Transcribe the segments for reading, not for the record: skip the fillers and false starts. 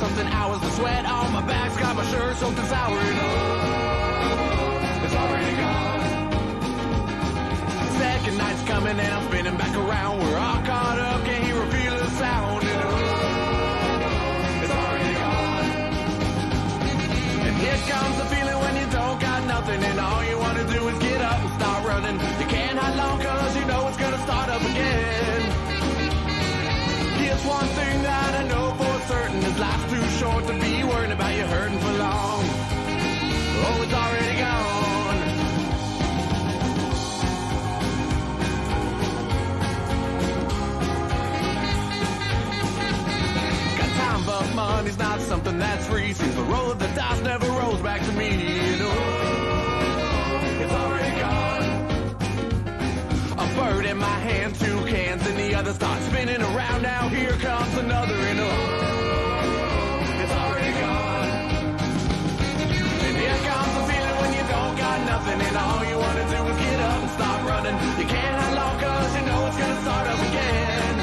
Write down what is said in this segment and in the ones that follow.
something hours. The sweat on my back's got my shirt soaked and sour. And oh, it's already gone. Second night's coming and I'm spinning back around. We're all caught up, can't hear or feel the sound. And oh, it's already gone. And here comes the feeling when you don't got nothing and all you want to do is get up and start running. You can't hide long cause you know it's gonna start up again. Here's one thing that I know for certain, is life's too short to be worrying about you hurting for long. Oh, it's already gone. Got time but money's not something that's free. Seems the roll of the dice never rolls back to me. You know, it's already gone. A bird in my hand, two cans in the other, start spinning around. Now here comes another, and oh, it's already gone. And here comes the feeling when you don't got nothing and all you want to do is get up and start running. You can't hide long cause you know it's gonna start up again.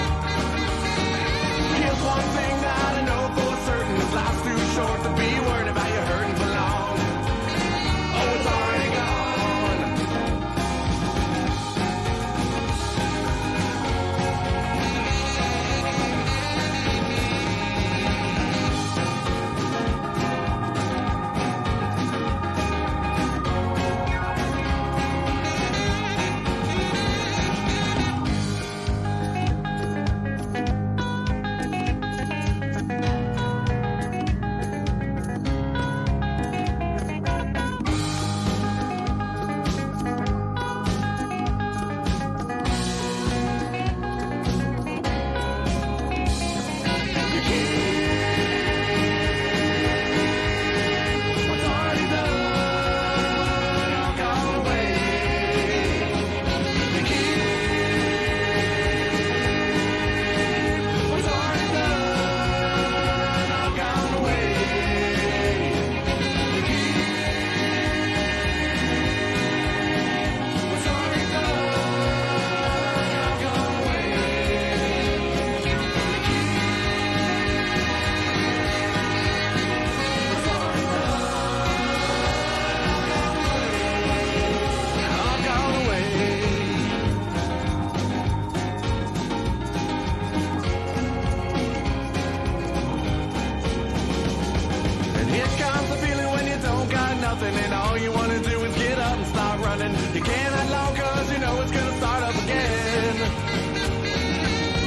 Here's one thing that I know for certain, is life's too short to be worried about you hurting for long. Oh, it's already gone. And all you want to do is get up and start running. You can't hide long cause you know it's gonna start up again.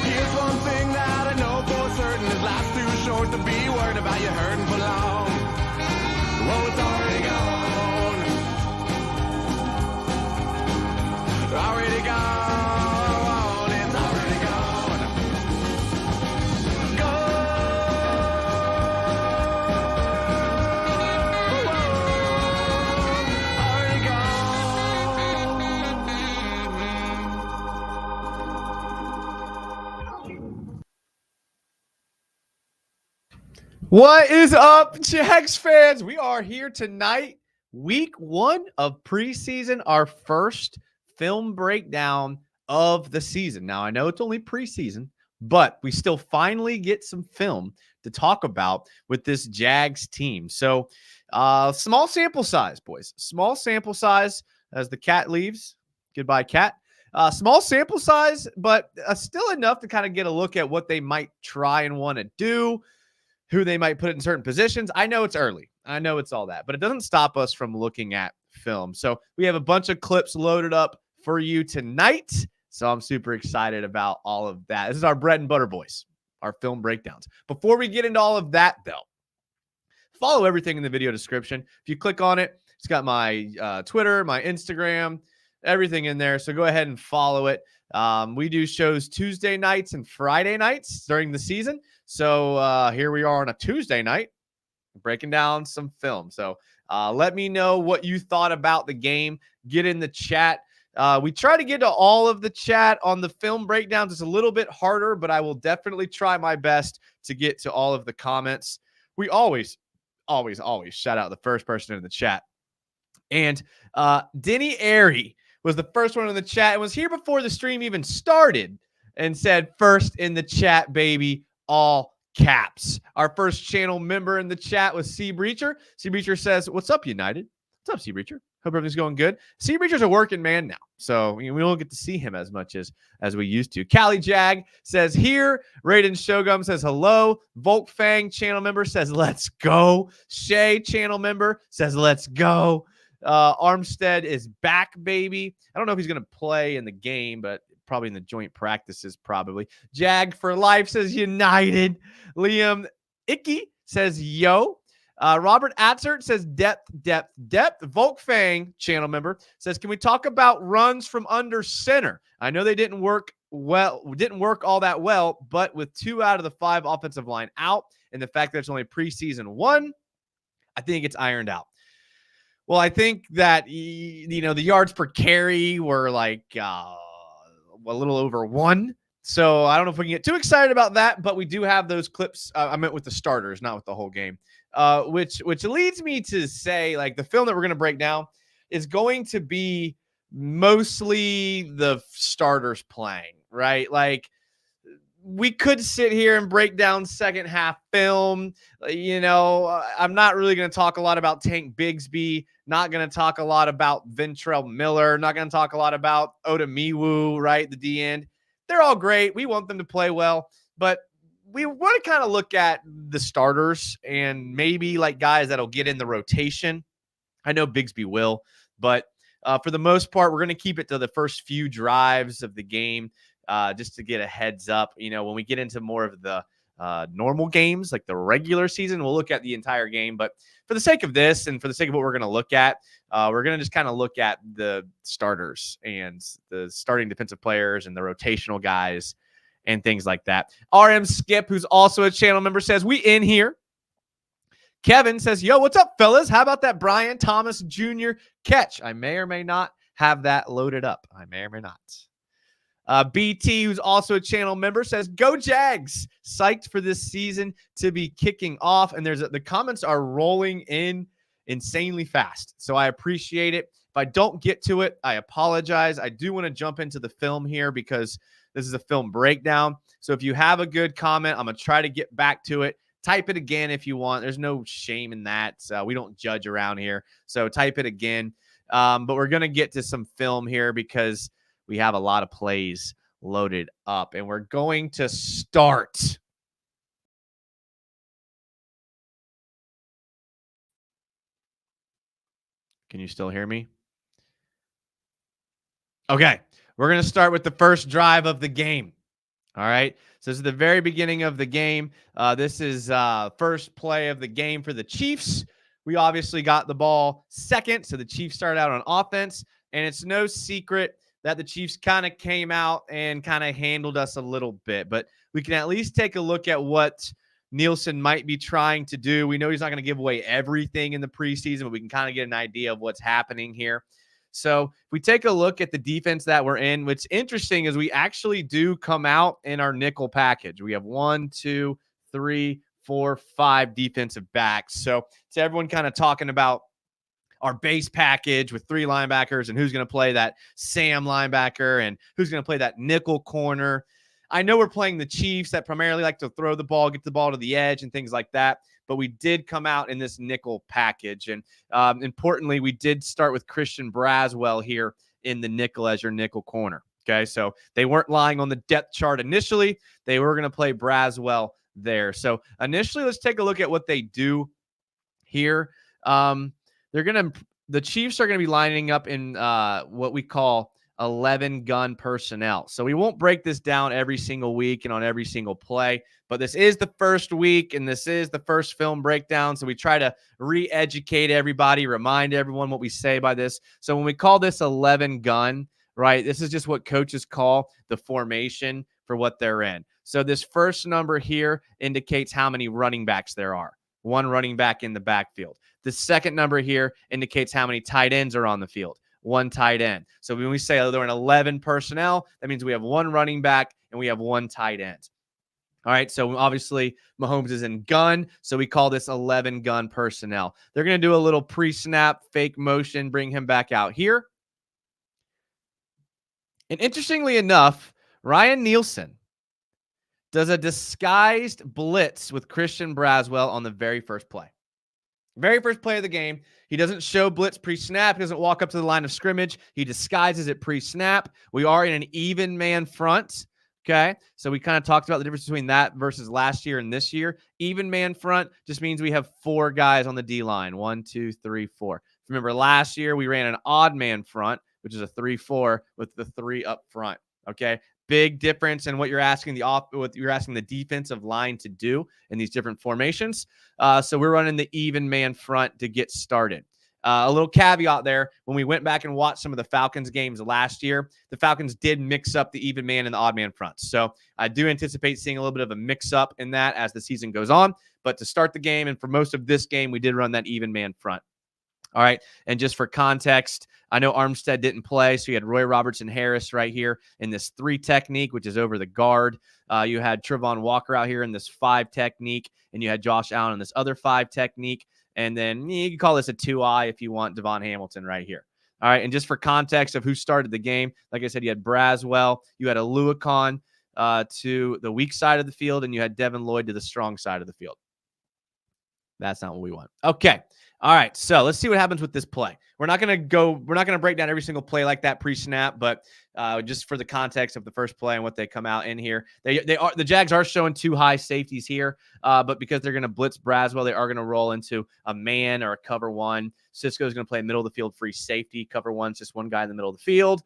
Here's one thing that I know for certain, is life's too short to be worried about you hurting for long. Oh, it's already gone. Already gone. It's already gone. Go. What is up, Jags fans? We are here tonight, week 1 of preseason, our first film breakdown of the season. Now, I know it's only preseason, but we still finally get some film to talk about with this Jags team. So, small sample size, boys. Small sample size as the cat leaves. Goodbye, cat. Small sample size, but still enough to kind of get a look at what they might try and want to do, who they might put in certain positions. I know it's early. I know it's all that, but it doesn't stop us from looking at film. So we have a bunch of clips loaded up for you tonight. So I'm super excited about all of that. This is our bread and butter, boys, our film breakdowns. Before we get into all of that, though, follow everything in the video description. If you click on it, it's got my Twitter, my Instagram, everything in there. So go ahead and follow it. We do shows Tuesday nights and Friday nights during the season. So here we are on a Tuesday night breaking down some film. So let me know what you thought about the game. Get in the chat. We try to get to all of the chat on the film breakdowns. It's a little bit harder, but I will definitely try my best to get to all of the comments. We always shout out the first person in the chat. And Denny Airy was the first one in the chat and was here before the stream even started and said, first in the chat, baby, all caps. Our first channel member in the chat was C Breacher. C Breacher says, "What's up, United?" What's up, C Breacher? Hope everything's going good. C Breacher's a working man now, so we don't get to see him as much as we used to. Callie Jag says here. Raiden Shogum says hello. Volk Fang channel member says let's go. Shay channel member says let's go. Armstead is back, baby. I don't know if he's going to play in the game, but probably in the joint practices, probably. Jag for life says United. Liam Icky says yo. Robert Atzert says depth. Volk Fang, channel member, says, can we talk about runs from under center? I know they didn't work all that well, but with 2 out of the 5 offensive line out and the fact that it's only preseason 1, I think it's ironed out. Well, I think that, the yards per carry were like a little over 1. So I don't know if we can get too excited about that, but we do have those clips. I meant with the starters, not with the whole game. Which leads me to say, like, the film that we're going to break down is going to be mostly the starters playing, right? Like, we could sit here and break down second half film. I'm not really going to talk a lot about Tank Bigsby, not going to talk a lot about Ventrell Miller, not going to talk a lot about Odemiwu, right? The D end. They're all great. We want them to play well, but we want to kind of look at the starters and maybe like guys that'll get in the rotation. I know Bigsby will, but for the most part, we're going to keep it to the first few drives of the game just to get a heads up. When we get into more of the normal games, like the regular season, we'll look at the entire game. But for the sake of this and for the sake of what we're going to look at, we're going to just kind of look at the starters and the starting defensive players and the rotational guys and things like that. RM Skip, who's also a channel member, says, we in here. Kevin says, yo, what's up, fellas? How about that Brian Thomas Jr. catch? I may or may not have that loaded up. I may or may not. BT, who's also a channel member, says, go Jags. Psyched for this season to be kicking off. And the comments are rolling in insanely fast. So I appreciate it. If I don't get to it, I apologize. I do want to jump into the film here because this is a film breakdown. So if you have a good comment, I'm going to try to get back to it. Type it again if you want. There's no shame in that. We don't judge around here. So type it again. But we're going to get to some film here because we have a lot of plays loaded up. And we're going to start. Can you still hear me? Okay. We're going to start with the first drive of the game. All right. So this is the very beginning of the game. This is first play of the game for the Chiefs. We obviously got the ball second. So the Chiefs started out on offense. And it's no secret that the Chiefs kind of came out and kind of handled us a little bit. But we can at least take a look at what Nielsen might be trying to do. We know he's not going to give away everything in the preseason, but we can kind of get an idea of what's happening here. So if we take a look at the defense that we're in, what's interesting is we actually do come out in our nickel package. We have 1, 2, 3, 4, 5 defensive backs. So it's everyone kind of talking about our base package with 3 linebackers and who's going to play that Sam linebacker and who's going to play that nickel corner. I know we're playing the Chiefs that primarily like to throw the ball, get the ball to the edge and things like that. But we did come out in this nickel package. And importantly, we did start with Christian Braswell here in the nickel as your nickel corner. Okay, so they weren't lying on the depth chart initially. They were going to play Braswell there. So initially, let's take a look at what they do here. The Chiefs are going to be lining up in what we call 11 gun personnel. So we won't break this down every single week and on every single play, but this is the first week and this is the first film breakdown. So we try to re-educate everybody, remind everyone what we say by this. So when we call this 11 gun, right, this is just what coaches call the formation for what they're in. So this first number here indicates how many running backs there are. 1 running back in the backfield. The second number here indicates how many tight ends are on the field. 1 tight end. So when we say they're in 11 personnel, that means we have 1 running back and we have 1 tight end. All right, so obviously Mahomes is in gun, so we call this 11 gun personnel. They're going to do a little pre-snap fake motion, bring him back out here. And interestingly enough, Ryan Nielsen does a disguised blitz with Christian Braswell on the very first play. Very first play of the game. He doesn't show blitz pre-snap. He doesn't walk up to the line of scrimmage. He disguises it pre-snap. We are in an even man front. Okay. So we kind of talked about the difference between that versus last year and this year. Even man front just means we have 4 guys on the D line. 1, 2, 3, 4. Remember last year we ran an odd man front, which is a 3-4 with the 3 up front. Okay. Big difference in what you're asking the defensive line to do in these different formations. So we're running the even man front to get started. A little caveat there. When we went back and watched some of the Falcons games last year, the Falcons did mix up the even man and the odd man fronts. So I do anticipate seeing a little bit of a mix up in that as the season goes on. But to start the game and for most of this game, we did run that even man front. All right. And just for context, I know Armstead didn't play, so you had Roy Robertson Harris right here in this 3 technique, which is over the guard. You had Trevon Walker out here in this 5 technique, and you had Josh Allen in this other 5 technique. And then you can call this a 2-eye if you want, Devon Hamilton right here. All right. And just for context of who started the game, like I said, you had Braswell, you had Aluakon to the weak side of the field, and you had Devin Lloyd to the strong side of the field. That's not what we want. Okay. All right. So let's see what happens with this play. We're not going to break down every single play like that pre-snap, but just for the context of the first play and what they come out in here, the Jags are showing 2 high safeties here, but because they're going to blitz Braswell, they are going to roll into a man or a cover 1. Cisco's going to play middle of the field free safety. Cover 1's just 1 guy in the middle of the field.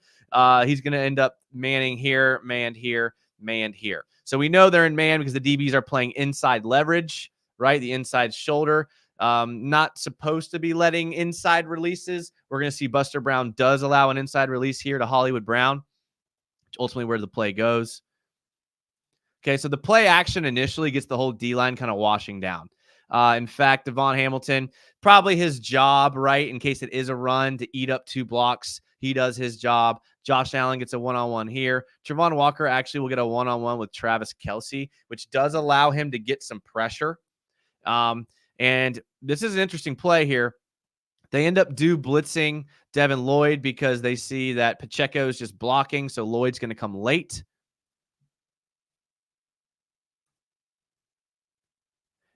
He's going to end up manning here, manned here, manned here. So we know they're in man because the DBs are playing inside leverage, right? The inside shoulder. Not supposed to be letting inside releases. We're going to see Buster Brown does allow an inside release here to Hollywood Brown, which ultimately where the play goes. Okay, so the play action initially gets the whole D-line kind of washing down. In fact, Devon Hamilton, probably his job, right, in case it is a run, to eat up 2 blocks. He does his job. Josh Allen gets a one-on-one here. Trevon Walker actually will get a one-on-one with Travis Kelce, which does allow him to get some pressure. And this is an interesting play here. They end up blitzing Devin Lloyd because they see that Pacheco is just blocking, so Lloyd's going to come late.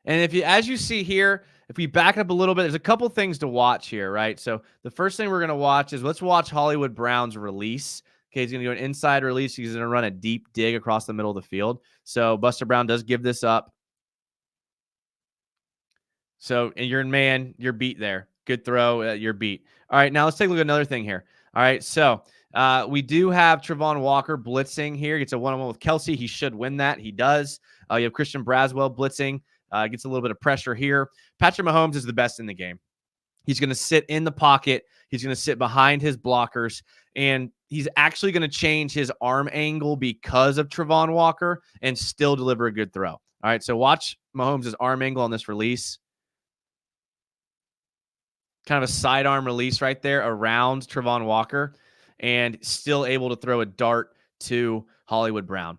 And as you see here, if we back up a little bit, there's a couple things to watch here, right? So the first thing we're going to watch is let's watch Hollywood Brown's release. Okay, he's going to do an inside release. He's going to run a deep dig across the middle of the field. So Buster Brown does give this up. So, and you're in man, you're beat there. Good throw, you're beat. All right, now let's take a look at another thing here. All right, so we do have Trevon Walker blitzing here. Gets a one-on-one with Kelce. He should win that. He does. You have Christian Braswell blitzing. Gets a little bit of pressure here. Patrick Mahomes is the best in the game. He's going to sit in the pocket. He's going to sit behind his blockers. And he's actually going to change his arm angle because of Trevon Walker and still deliver a good throw. All right, so watch Mahomes' arm angle on this release. Kind of a sidearm release right there around Trevon Walker and still able to throw a dart to Hollywood Brown.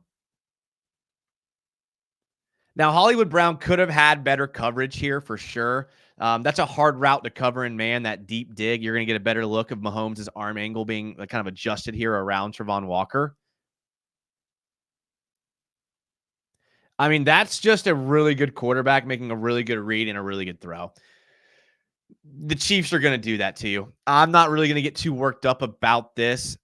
Now, Hollywood Brown could have had better coverage here for sure. That's a hard route to cover in man, that deep dig. You're going to get a better look of Mahomes' arm angle being kind of adjusted here around Trevon Walker. I mean, that's just a really good quarterback making a really good read and a really good throw. The Chiefs are going to do that to you. I'm not really going to get too worked up about this.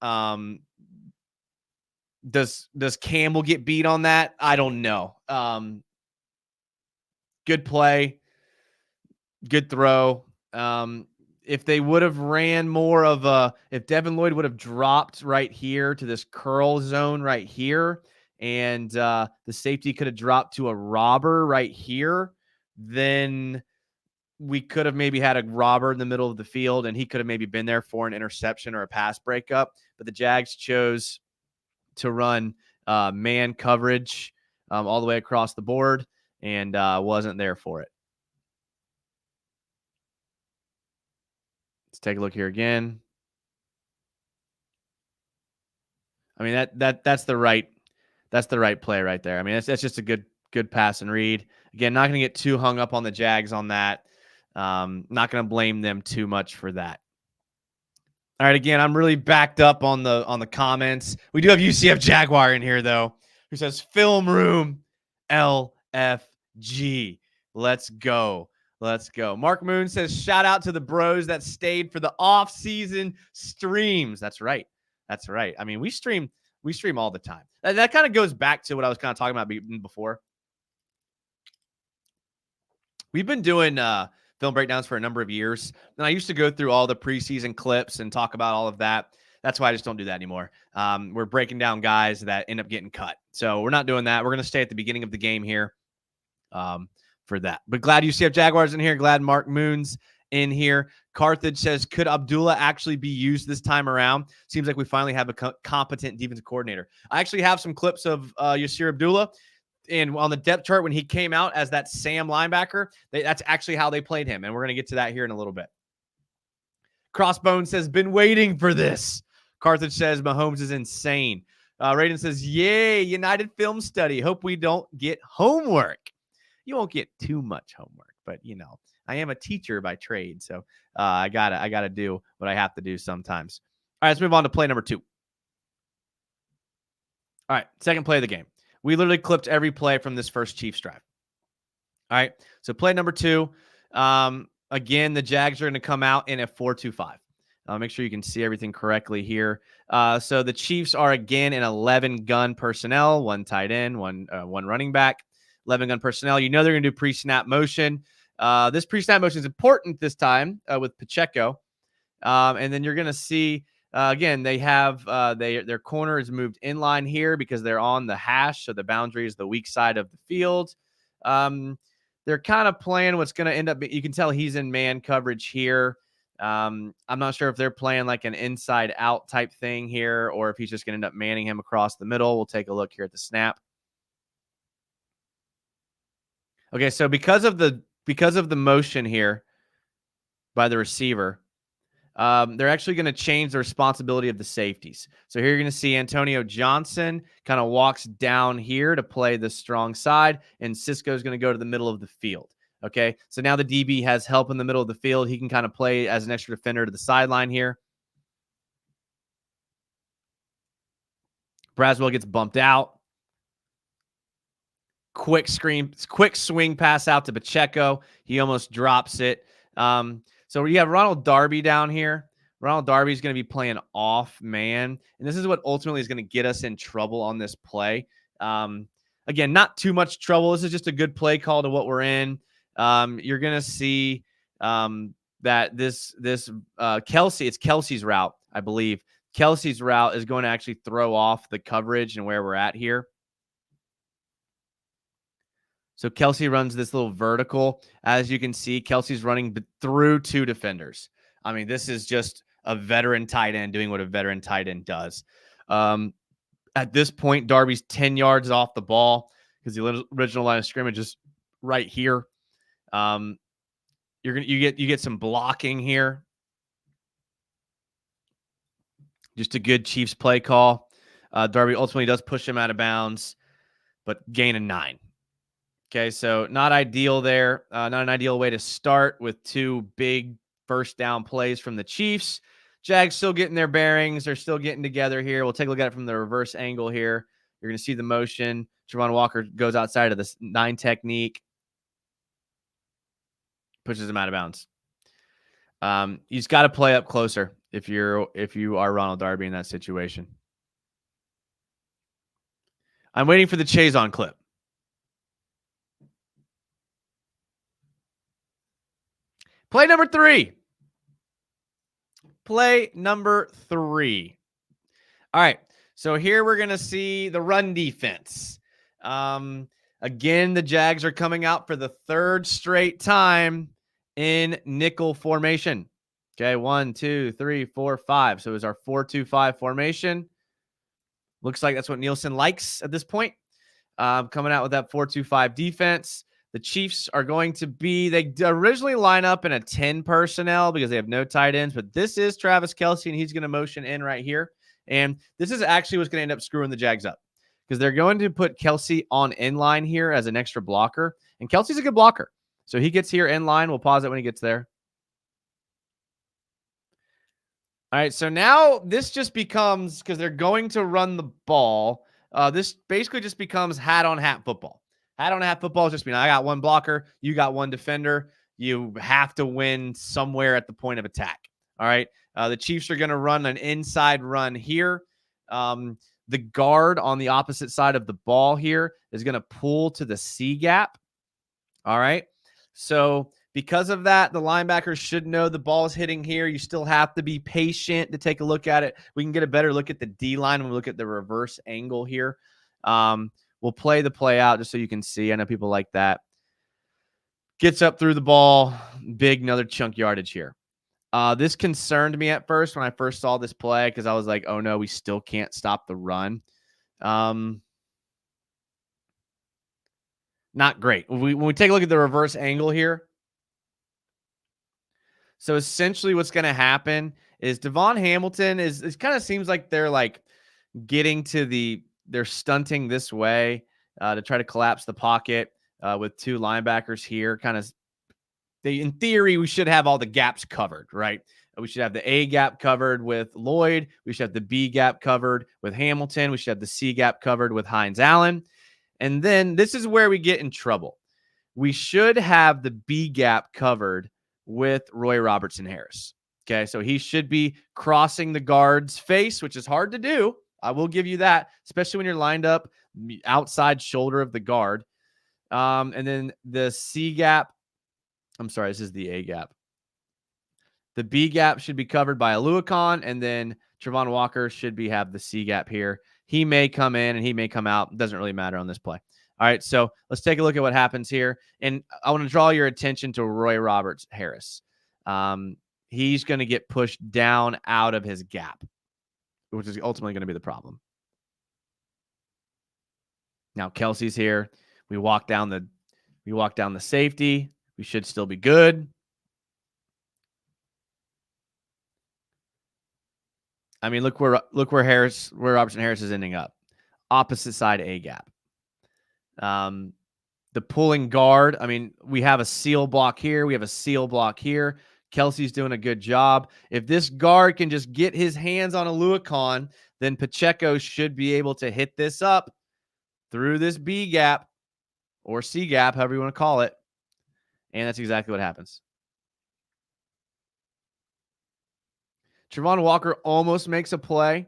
Does Campbell get beat on that? I don't know. Good play, good throw. If they would have ran more of if Devin Lloyd would have dropped right here to this curl zone right here, and the safety could have dropped to a robber right here, then we could have maybe had a robber in the middle of the field, and he could have maybe been there for an interception or a pass breakup. But the Jags chose to run man coverage all the way across the board and wasn't there for it. Let's take a look here again. I mean, that's the right play right there. I mean, that's just a good pass and read. Again, not going to get too hung up on the Jags on that. Not going to blame them too much for that. All right, again, I'm really backed up on the comments. We do have UCF Jaguar in here though, who says film room. LFG. Let's go. Let's go. Mark Moon says, shout out to the bros that stayed for the off-season streams. That's right. That's right. I mean, we stream all the time. That kind of goes back to what I was kind of talking about before. We've been doing film breakdowns for a number of years, and I used to go through all the preseason clips and talk about all of that. That's why I just don't do that anymore. We're breaking down guys that end up getting cut. So we're not doing that. We're going to stay at the beginning of the game here for that. But glad UCF Jaguars in here. Glad Mark Moon's in here. Carthage says, could Abdullah actually be used this time around? Seems like we finally have a competent defensive coordinator. I actually have some clips of Yasir Abdullah. And on the depth chart, when he came out as that Sam linebacker, that's actually how they played him. And we're going to get to that here in a little bit. Crossbone says, been waiting for this. Carthage says, Mahomes is insane. Raiden says, yay, United Film Study. Hope we don't get homework. You won't get too much homework, but, you know, I am a teacher by trade. So I gotta do what I have to do sometimes. All right, let's move on to play number 2. All right, second play of the game. We literally clipped every play from this first Chiefs drive. All right, so play number 2. Again, the Jags are going to come out in a 4-2-5. Make sure you can see everything correctly here. So the Chiefs are again in 11 gun personnel, 1 tight end, one running back, 11 gun personnel. You know they're going to do pre-snap motion. This pre-snap motion is important this time with Pacheco. And then you're going to see, again, they have their corner is moved inline here because they're on the hash. So the boundary is the weak side of the field. They're kind of playing what's going to end up. You can tell he's in man coverage here. I'm not sure if they're playing like an inside out type thing here, or if he's just going to end up manning him across the middle. We'll take a look here at the snap. Okay. So because of the motion here by the receiver, they're actually going to change the responsibility of the safeties. So here you're going to see Antonio Johnson kind of walks down here to play the strong side, and Cisco's going to go to the middle of the field. Okay, so now the DB has help in the middle of the field. He can kind of play as an extra defender to the sideline here. Braswell gets bumped out. Quick swing pass out to Pacheco. He almost drops it. So you have Ronald Darby down here. Ronald Darby is going to be playing off man. And this is what ultimately is going to get us in trouble on this play. Again, not too much trouble. This is just a good play call to what we're in. You're going to see that this Kelsey, it's Kelsey's route, I believe. Kelsey's route is going to actually throw off the coverage and where we're at here. So Kelsey runs this little vertical. As you can see, Kelsey's running through 2 defenders. I mean, this is just a veteran tight end doing what a veteran tight end does. At this point, Darby's 10 yards off the ball because the original line of scrimmage is right here. You get some blocking here. Just a good Chiefs play call. Darby ultimately does push him out of bounds, but gain a 9. Okay, so not ideal there. Not an ideal way to start with 2 big first down plays from the Chiefs. Jags still getting their bearings. They're still getting together here. We'll take a look at it from the reverse angle here. You're going to see the motion. Javon Walker goes outside of this 9 technique. Pushes him out of bounds. He's got to play up closer if you are Ronald Darby in that situation. I'm waiting for the Chazon clip. Play number 3. Play number 3. All right. So here we're going to see the run defense. Again, the Jags are coming out for the 3rd straight time in nickel formation. Okay. 1, 2, 3, 4, 5. So it was our 4-2-5 formation. Looks like that's what Nielsen likes at this point. Coming out with that 4-2-5 defense. The Chiefs are going to be, they originally line up in a 10 personnel because they have no tight ends, but this is Travis Kelce, and he's going to motion in right here. And this is actually what's going to end up screwing the Jags up because they're going to put Kelce on inline here as an extra blocker. And Kelsey's a good blocker. So he gets here inline. We'll pause it when he gets there. All right, so now this just becomes, because they're going to run the ball, this basically just becomes hat-on-hat football. Hat on a half football is just I got one blocker, you got one defender. You have to win somewhere at the point of attack. All right. The Chiefs are going to run an inside run here. The guard on the opposite side of the ball here is going to pull to the C gap. All right. So because of that, the linebackers should know the ball is hitting here. You still have to be patient to take a look at it. We can get a better look at the D line when we look at the reverse angle here. We'll play the play out just so you can see. I know people like that. Gets up through the ball. Big, another chunk yardage here. This concerned me at first when I first saw this play because I was like, oh, no, we still can't stop the run. Not great. When we take a look at the reverse angle here, so essentially what's going to happen is Devon Hamilton it kind of seems like they're like getting to they're stunting this way to try to collapse the pocket with two linebackers here. In theory, we should have all the gaps covered, right? We should have the A gap covered with Lloyd. We should have the B gap covered with Hamilton. We should have the C gap covered with Hines Allen. And then this is where we get in trouble. We should have the B gap covered with Roy Robertson Harris. Okay, so he should be crossing the guard's face, which is hard to do. I will give you that, especially when you're lined up outside shoulder of the guard. And then the C gap, I'm sorry, this is the A gap. The B gap should be covered by Aluakon, and then Trevon Walker should have the C gap here. He may come in and he may come out. It doesn't really matter on this play. All right, so let's take a look at what happens here. And I want to draw your attention to Roy Roberts Harris. He's going to get pushed down out of his gap, which is ultimately going to be the problem. Now Kelsey's here. We walk down the safety. We should still be good. I mean, look where Robertson Harris is ending up. Opposite side A gap. The pulling guard. I mean, we have a seal block here. We have a seal block here. Kelsey's doing a good job. If this guard can just get his hands on Aluakon, then Pacheco should be able to hit this up through this B gap or C gap, however you want to call it. And that's exactly what happens. Trevon Walker almost makes a play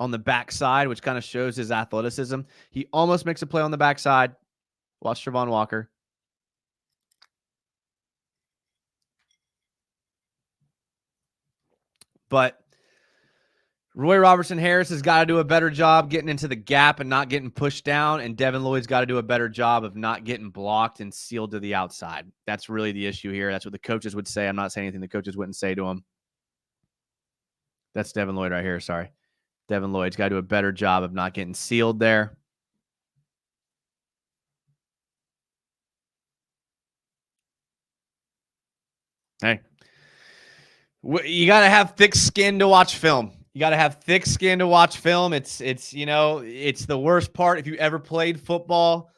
on the backside, which kind of shows his athleticism. He almost makes a play on the backside. Watch Trevon Walker. But Roy Robertson Harris has got to do a better job getting into the gap and not getting pushed down. And Devin Lloyd's got to do a better job of not getting blocked and sealed to the outside. That's really the issue here. That's what the coaches would say. I'm not saying anything the coaches wouldn't say to him. That's Devin Lloyd right here. Sorry. Devin Lloyd's got to do a better job of not getting sealed there. Hey, you got to have thick skin to watch film. You got to have thick skin to watch film. It's the worst part. If you ever played football,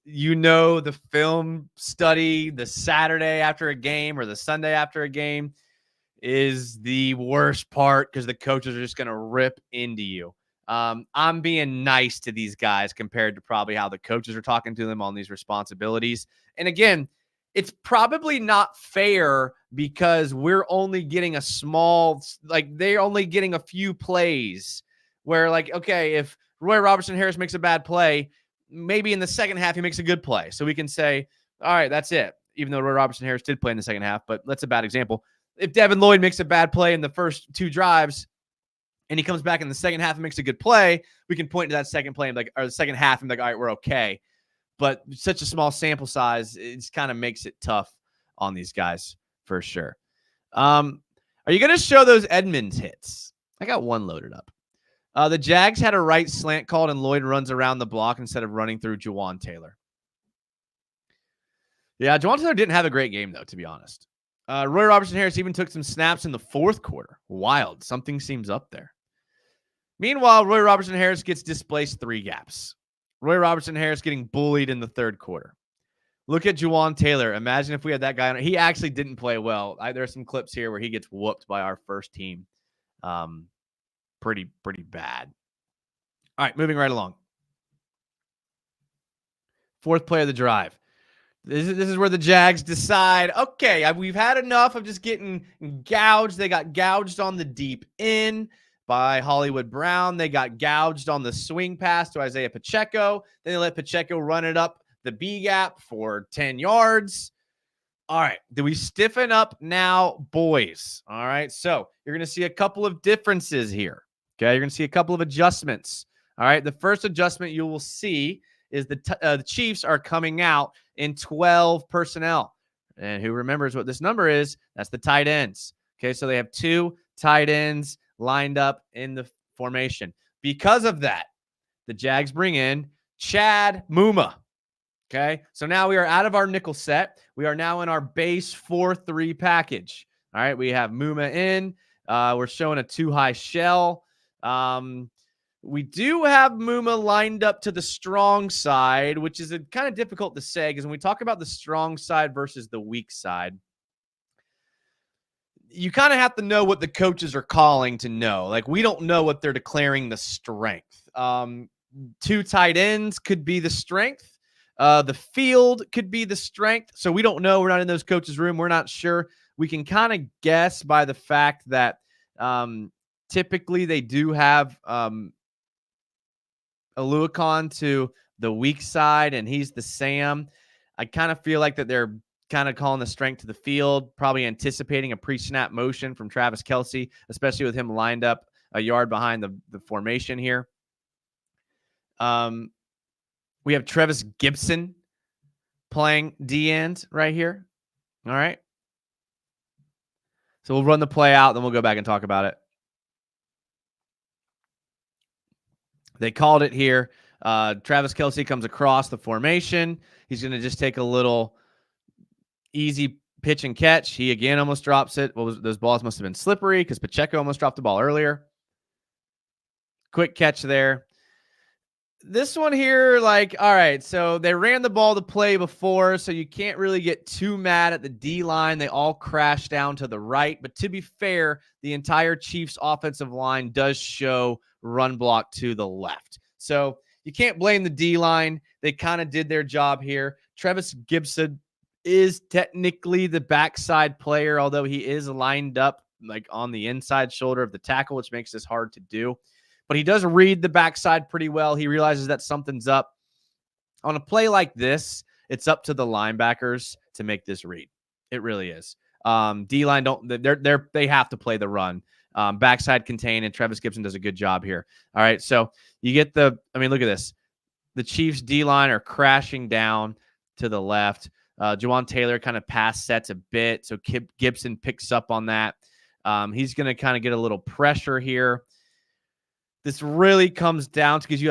the film study the Saturday after a game or the Sunday after a game is the worst part because the coaches are just going to rip into you. I'm being nice to these guys compared to probably how the coaches are talking to them on these responsibilities. And again, it's probably not fair because we're only getting they're only getting a few plays where okay, if Roy Robertson Harris makes a bad play, maybe in the second half he makes a good play. So we can say, all right, that's it. Even though Roy Robertson Harris did play in the second half, but that's a bad example. If Devin Lloyd makes a bad play in the first two drives and he comes back in the second half and makes a good play, we can point to that second play and or the second half and be like, all right, we're okay. But such a small sample size, it kind of makes it tough on these guys for sure. Are you going to show those Edmonds hits? I got one loaded up. The Jags had a right slant called and Lloyd runs around the block instead of running through Jawan Taylor. Yeah, Jawan Taylor didn't have a great game, though, to be honest. Roy Robertson Harris even took some snaps in the fourth quarter. Wild. Something seems up there. Meanwhile, Roy Robertson Harris gets displaced 3 gaps. Roy Robertson Harris getting bullied in the third quarter. Look at Jawan Taylor. Imagine if we had that guy on. He actually didn't play well. There are some clips here where he gets whooped by our first team. Pretty bad. All right, moving right along. Fourth play of the drive. This is where the Jags decide, okay, we've had enough of just getting gouged. They got gouged on the deep end by Hollywood Brown. They got gouged on the swing pass to Isaiah Pacheco. Then they let Pacheco run it up the B gap for 10 yards. All right, do we stiffen up now, boys? All right, so you're going to see a couple of differences here. Okay, you're going to see a couple of adjustments. All right, the first adjustment you will see is the Chiefs are coming out in 12 personnel. And who remembers what this number is? That's the tight ends. Okay, so they have 2 tight ends lined up in the formation. Because of that, the Jags bring in Chad Muma. Okay, so now we are out of our nickel set. We are now in our base 4-3 package. All right, we have Muma in. We're showing a 2-high shell. We do have Muma lined up to the strong side, which is kind of difficult to say because when we talk about the strong side versus the weak side, you kind of have to know what the coaches are calling to know. Like, we don't know what they're declaring the strength. 2 tight ends could be the strength. The field could be the strength. So we don't know. We're not in those coaches' room. We're not sure. We can kind of guess by the fact that typically they do have Aluakon to the weak side, and he's the Sam. I kind of feel like that they're kind of calling the strength to the field, probably anticipating a pre-snap motion from Travis Kelce, especially with him lined up a yard behind the formation here. We have Travis Gibson playing D-end right here. All right. So we'll run the play out, then we'll go back and talk about it. They called it here. Travis Kelce comes across the formation. He's going to just take a little easy pitch and catch. He again almost drops it. Those balls must have been slippery because Pacheco almost dropped the ball earlier. Quick catch there. This one here, like, all right, so they ran the ball to play before, so you can't really get too mad at the D-line. They all crash down to the right. But to be fair, the entire Chiefs offensive line does show run block to the left. So you can't blame the D-line. They kind of did their job here. Travis Gibson is technically the backside player, although he is lined up like on the inside shoulder of the tackle, which makes this hard to do. But he does read the backside pretty well. He realizes that something's up. On a play like this, it's up to the linebackers to make this read. It really is. D-line they have to play the run. Backside contain, and Travis Gibson does a good job here. All right, so you get look at this. The Chiefs D-line are crashing down to the left. Jawan Taylor kind of pass sets a bit, so Gibson picks up on that. He's going to kind of get a little pressure here. This really comes down to because you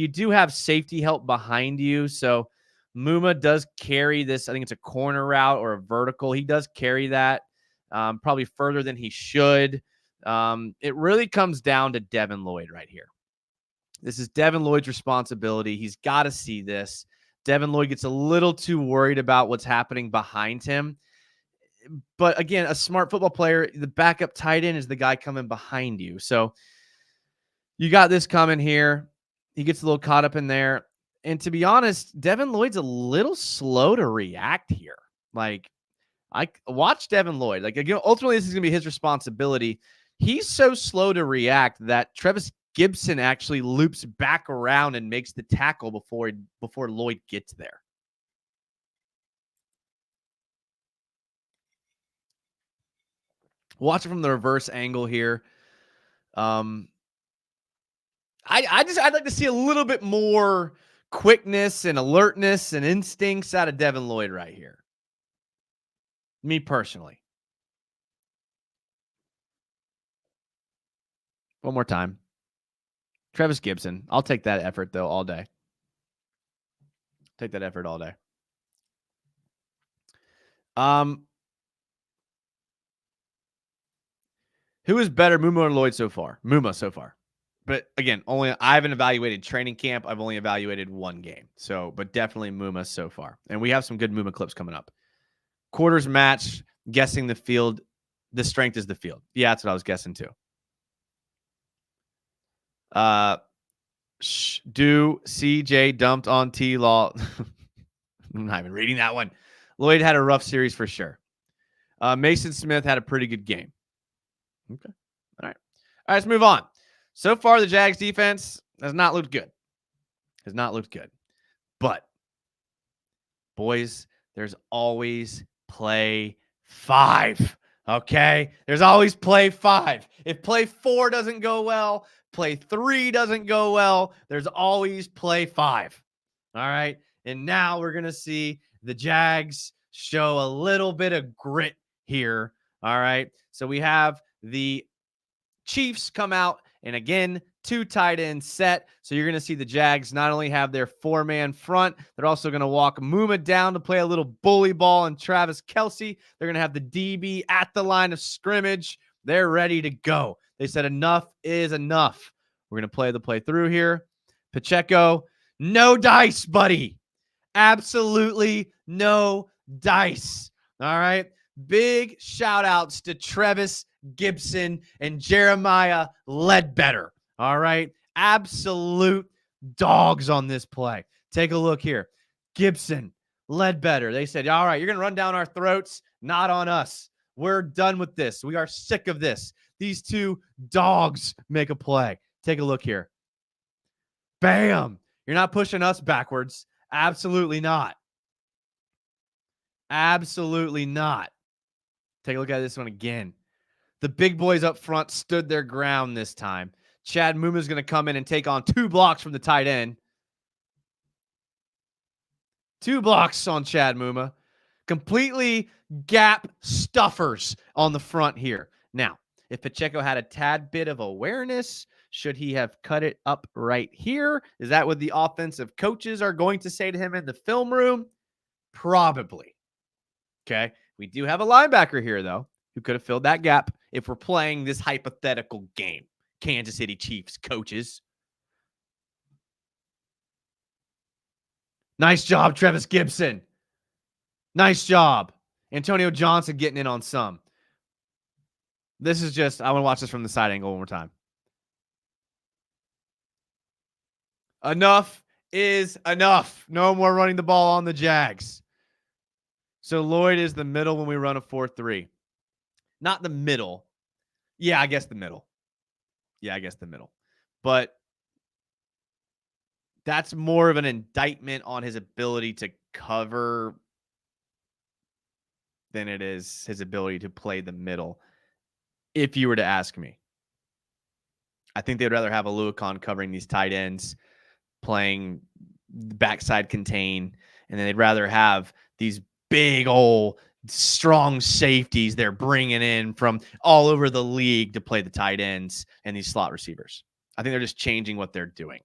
do have safety help behind you. So Muma does carry this. I think it's a corner route or a vertical. He does carry that probably further than he should. It really comes down to Devin Lloyd right here. This is Devin Lloyd's responsibility. He's got to see this. Devin Lloyd gets a little too worried about what's happening behind him. But again, a smart football player, the backup tight end is the guy coming behind you. So you got this coming here. He gets a little caught up in there. And to be honest, Devin Lloyd's a little slow to react here. Like, I watch Devin Lloyd. Like, again, ultimately, this is going to be his responsibility. He's so slow to react that Travis Gibson actually loops back around and makes the tackle before Lloyd gets there. Watch it from the reverse angle here. I'd like to see a little bit more quickness and alertness and instincts out of Devin Lloyd right here. Me personally. One more time. Travis Gibson. I'll take that effort, though, all day. Take that effort all day. Who is better, Muma or Lloyd so far? Muma so far. But again, I haven't evaluated training camp. I've only evaluated one game. But definitely Muma so far. And we have some good Muma clips coming up. Quarters match, guessing the field. The strength is the field. Yeah, that's what I was guessing too. Do CJ dumped on T-Law. I'm not even reading that one. Lloyd had a rough series for sure. Mason Smith had a pretty good game. Okay. All right. Let's move on. So far, the Jags defense has not looked good. But, boys, there's always play 5. Okay? There's always play 5. If play 4 doesn't go well, play 3 doesn't go well, there's always play 5. All right? And now we're going to see the Jags show a little bit of grit here. All right? So we have the Chiefs come out, and again, 2 tight end set. So you're going to see the Jags not only have their 4-man front, they're also going to walk Muma down to play a little bully ball on Travis Kelce. They're going to have the DB at the line of scrimmage. They're ready to go. They said enough is enough. We're going to play the play through here. Pacheco, no dice, buddy. Absolutely no dice. All right. Big shout outs to Travis Gibson and Jeremiah Ledbetter. All right. Absolute dogs on this play. Take a look here. Gibson, Ledbetter. They said, all right, you're going to run down our throats. Not on us. We're done with this. We are sick of this. These 2 dogs make a play. Take a look here. Bam. You're not pushing us backwards. Absolutely not. Absolutely not. Take a look at this one again. The big boys up front stood their ground this time. Chad Muma is going to come in and take on 2 blocks from the tight end. 2 blocks on Chad Muma. Completely gap stuffers on the front here. Now, if Pacheco had a tad bit of awareness, should he have cut it up right here? Is that what the offensive coaches are going to say to him in the film room? Probably. Okay. We do have a linebacker here, though, who could have filled that gap if we're playing this hypothetical game. Kansas City Chiefs coaches. Nice job, Travis Gibson. Nice job. Antonio Johnson getting in on some. This is just, I want to watch this from the side angle one more time. Enough is enough. No more running the ball on the Jags. So Lloyd is the middle when we run a 4-3. Not the middle. Yeah, I guess the middle. But that's more of an indictment on his ability to cover than it is his ability to play the middle, if you were to ask me. I think they'd rather have a Luakon covering these tight ends, playing backside contain, and then they'd rather have these big old strong safeties they're bringing in from all over the league to play the tight ends and these slot receivers. I think they're just changing what they're doing.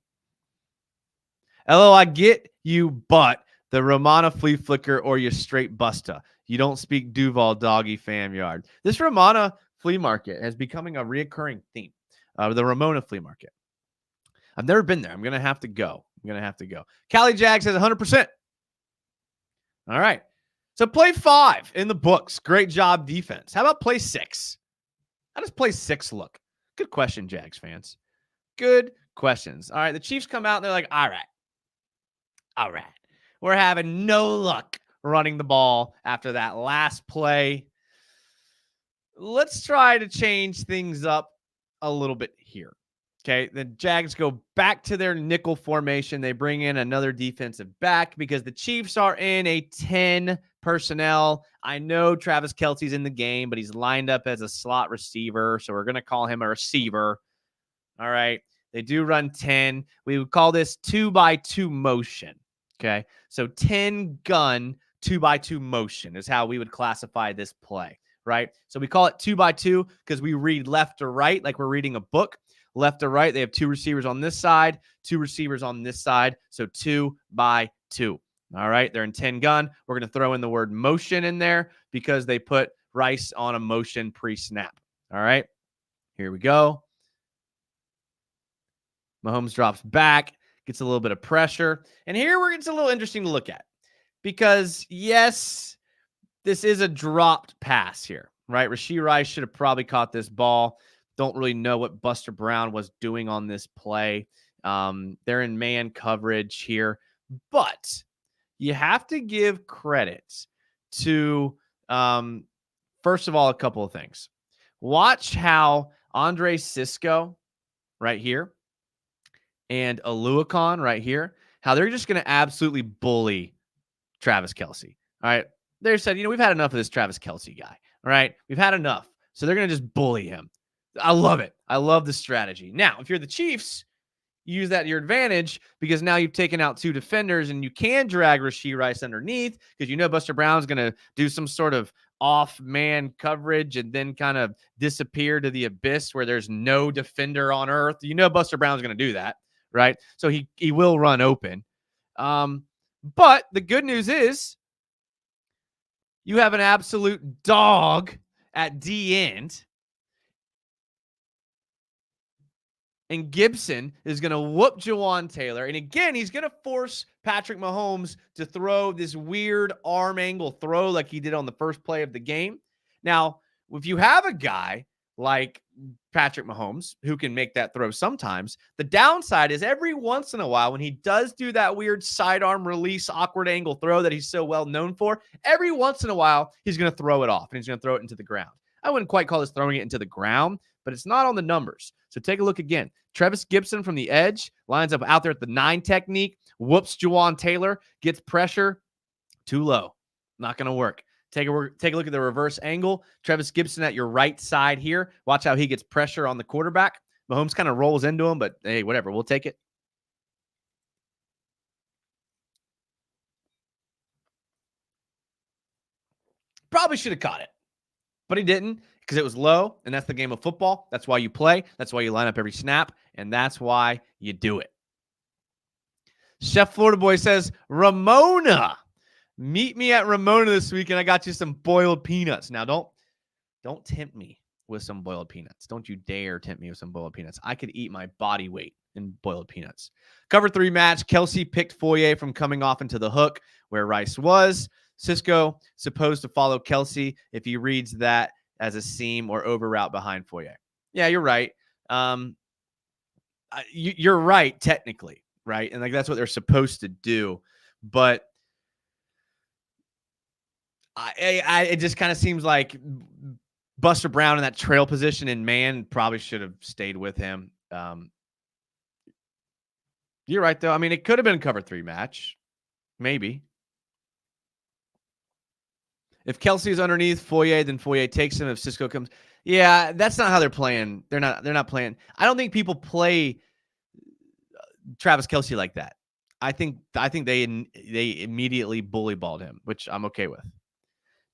LO, I get you, but the Romana flea flicker or you straight busta. You don't speak Duval doggy fam yard. This Romana flea market is becoming a reoccurring theme. The Ramona flea market. I've never been there. I'm going to have to go. Cali Jags has 100%. All right. So play 5 in the books. Great job, defense. How about play 6? How does play 6 look? Good question, Jags fans. Good questions. All right. The Chiefs come out and they're like, all right. We're having no luck running the ball after that last play. Let's try to change things up a little bit here. Okay, the Jags go back to their nickel formation. They bring in another defensive back because the Chiefs are in a 10 personnel. I know Travis Kelce's in the game, but he's lined up as a slot receiver, so we're going to call him a receiver. All right, they do run 10. We would call this 2x2 motion. Okay, so 10 gun, 2x2 motion is how we would classify this play, right? So we call it 2x2 because we read left to right like we're reading a book. Left to right, they have 2 receivers on this side, 2 receivers on this side, so 2x2. All right, they're in 10 gun. We're going to throw in the word motion in there because they put Rice on a motion pre-snap. All right, here we go. Mahomes drops back, gets a little bit of pressure. And here it's a little interesting to look at because, yes, this is a dropped pass here, right? Rashee Rice should have probably caught this ball. Don't really know what Buster Brown was doing on this play. They're in man coverage here, but you have to give credit to, first of all, a couple of things. Watch how Andre Cisco right here and Aluakon right here, how they're just going to absolutely bully Travis Kelce. All right. They said, we've had enough of this Travis Kelce guy. All right. We've had enough. So they're going to just bully him. I love it. I love the strategy. Now, if you're the Chiefs, use that to your advantage because now you've taken out 2 defenders and you can drag Rashee Rice underneath because Buster Brown's going to do some sort of off man coverage and then kind of disappear to the abyss where there's no defender on earth. Buster Brown's going to do that, right? So he will run open. But the good news is you have an absolute dog at D end. And Gibson is going to whoop Jawan Taylor. And again, he's going to force Patrick Mahomes to throw this weird arm angle throw like he did on the first play of the game. Now, if you have a guy like Patrick Mahomes who can make that throw sometimes, the downside is every once in a while when he does do that weird sidearm release, awkward angle throw that he's so well known for, every once in a while, he's going to throw it off and he's going to throw it into the ground. I wouldn't quite call this throwing it into the ground, but it's not on the numbers. So take a look again. Travis Gibson from the edge lines up out there at the 9 technique, whoops Jawan Taylor, gets pressure, too low. Not going to work. Take a look at the reverse angle. Travis Gibson at your right side here. Watch how he gets pressure on the quarterback. Mahomes kind of rolls into him, but hey, whatever. We'll take it. Probably should have caught it, but he didn't because it was low, and that's the game of football. That's why you play. That's why you line up every snap, and that's why you do it. Chef Florida Boy says, Ramona. Meet me at Ramona this weekend. I got you some boiled peanuts. Now, don't tempt me with some boiled peanuts. Don't you dare tempt me with some boiled peanuts. I could eat my body weight in boiled peanuts. Cover 3 match. Kelce picked Foye from coming off into the hook where Rice was. Cisco supposed to follow Kelce if he reads that as a seam or over route behind Foye. Yeah, you're right. You're right technically, right? And like that's what they're supposed to do. But it just kind of seems like Buster Brown in that trail position in man probably should have stayed with him. You're right, though. I mean, it could have been a cover 3 match. Maybe. If Kelce's underneath Foye, then Foye takes him. If Cisco comes, yeah, that's not how they're playing. They're not playing. I don't think people play Travis Kelce like that. I think they immediately bully balled him, which I'm okay with.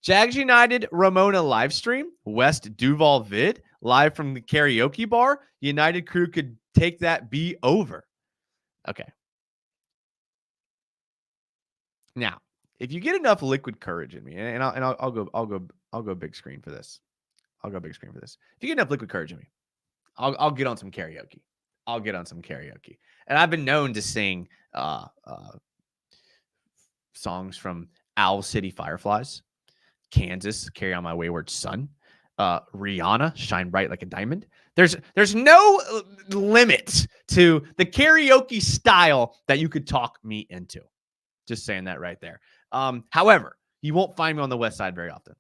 Jags United Ramona live stream. West Duval vid live from the karaoke bar. United crew could take that B over. Okay. Now, if you get enough liquid courage in me, and I'll go big screen for this. I'll go big screen for this. If you get enough liquid courage in me, I'll get on some karaoke. And I've been known to sing songs from Owl City Fireflies, Kansas, Carry On My Wayward Son, Rihanna, Shine Bright Like a Diamond. There's no limit to the karaoke style that you could talk me into. Just saying that right there. However, you won't find me on the West Side very often.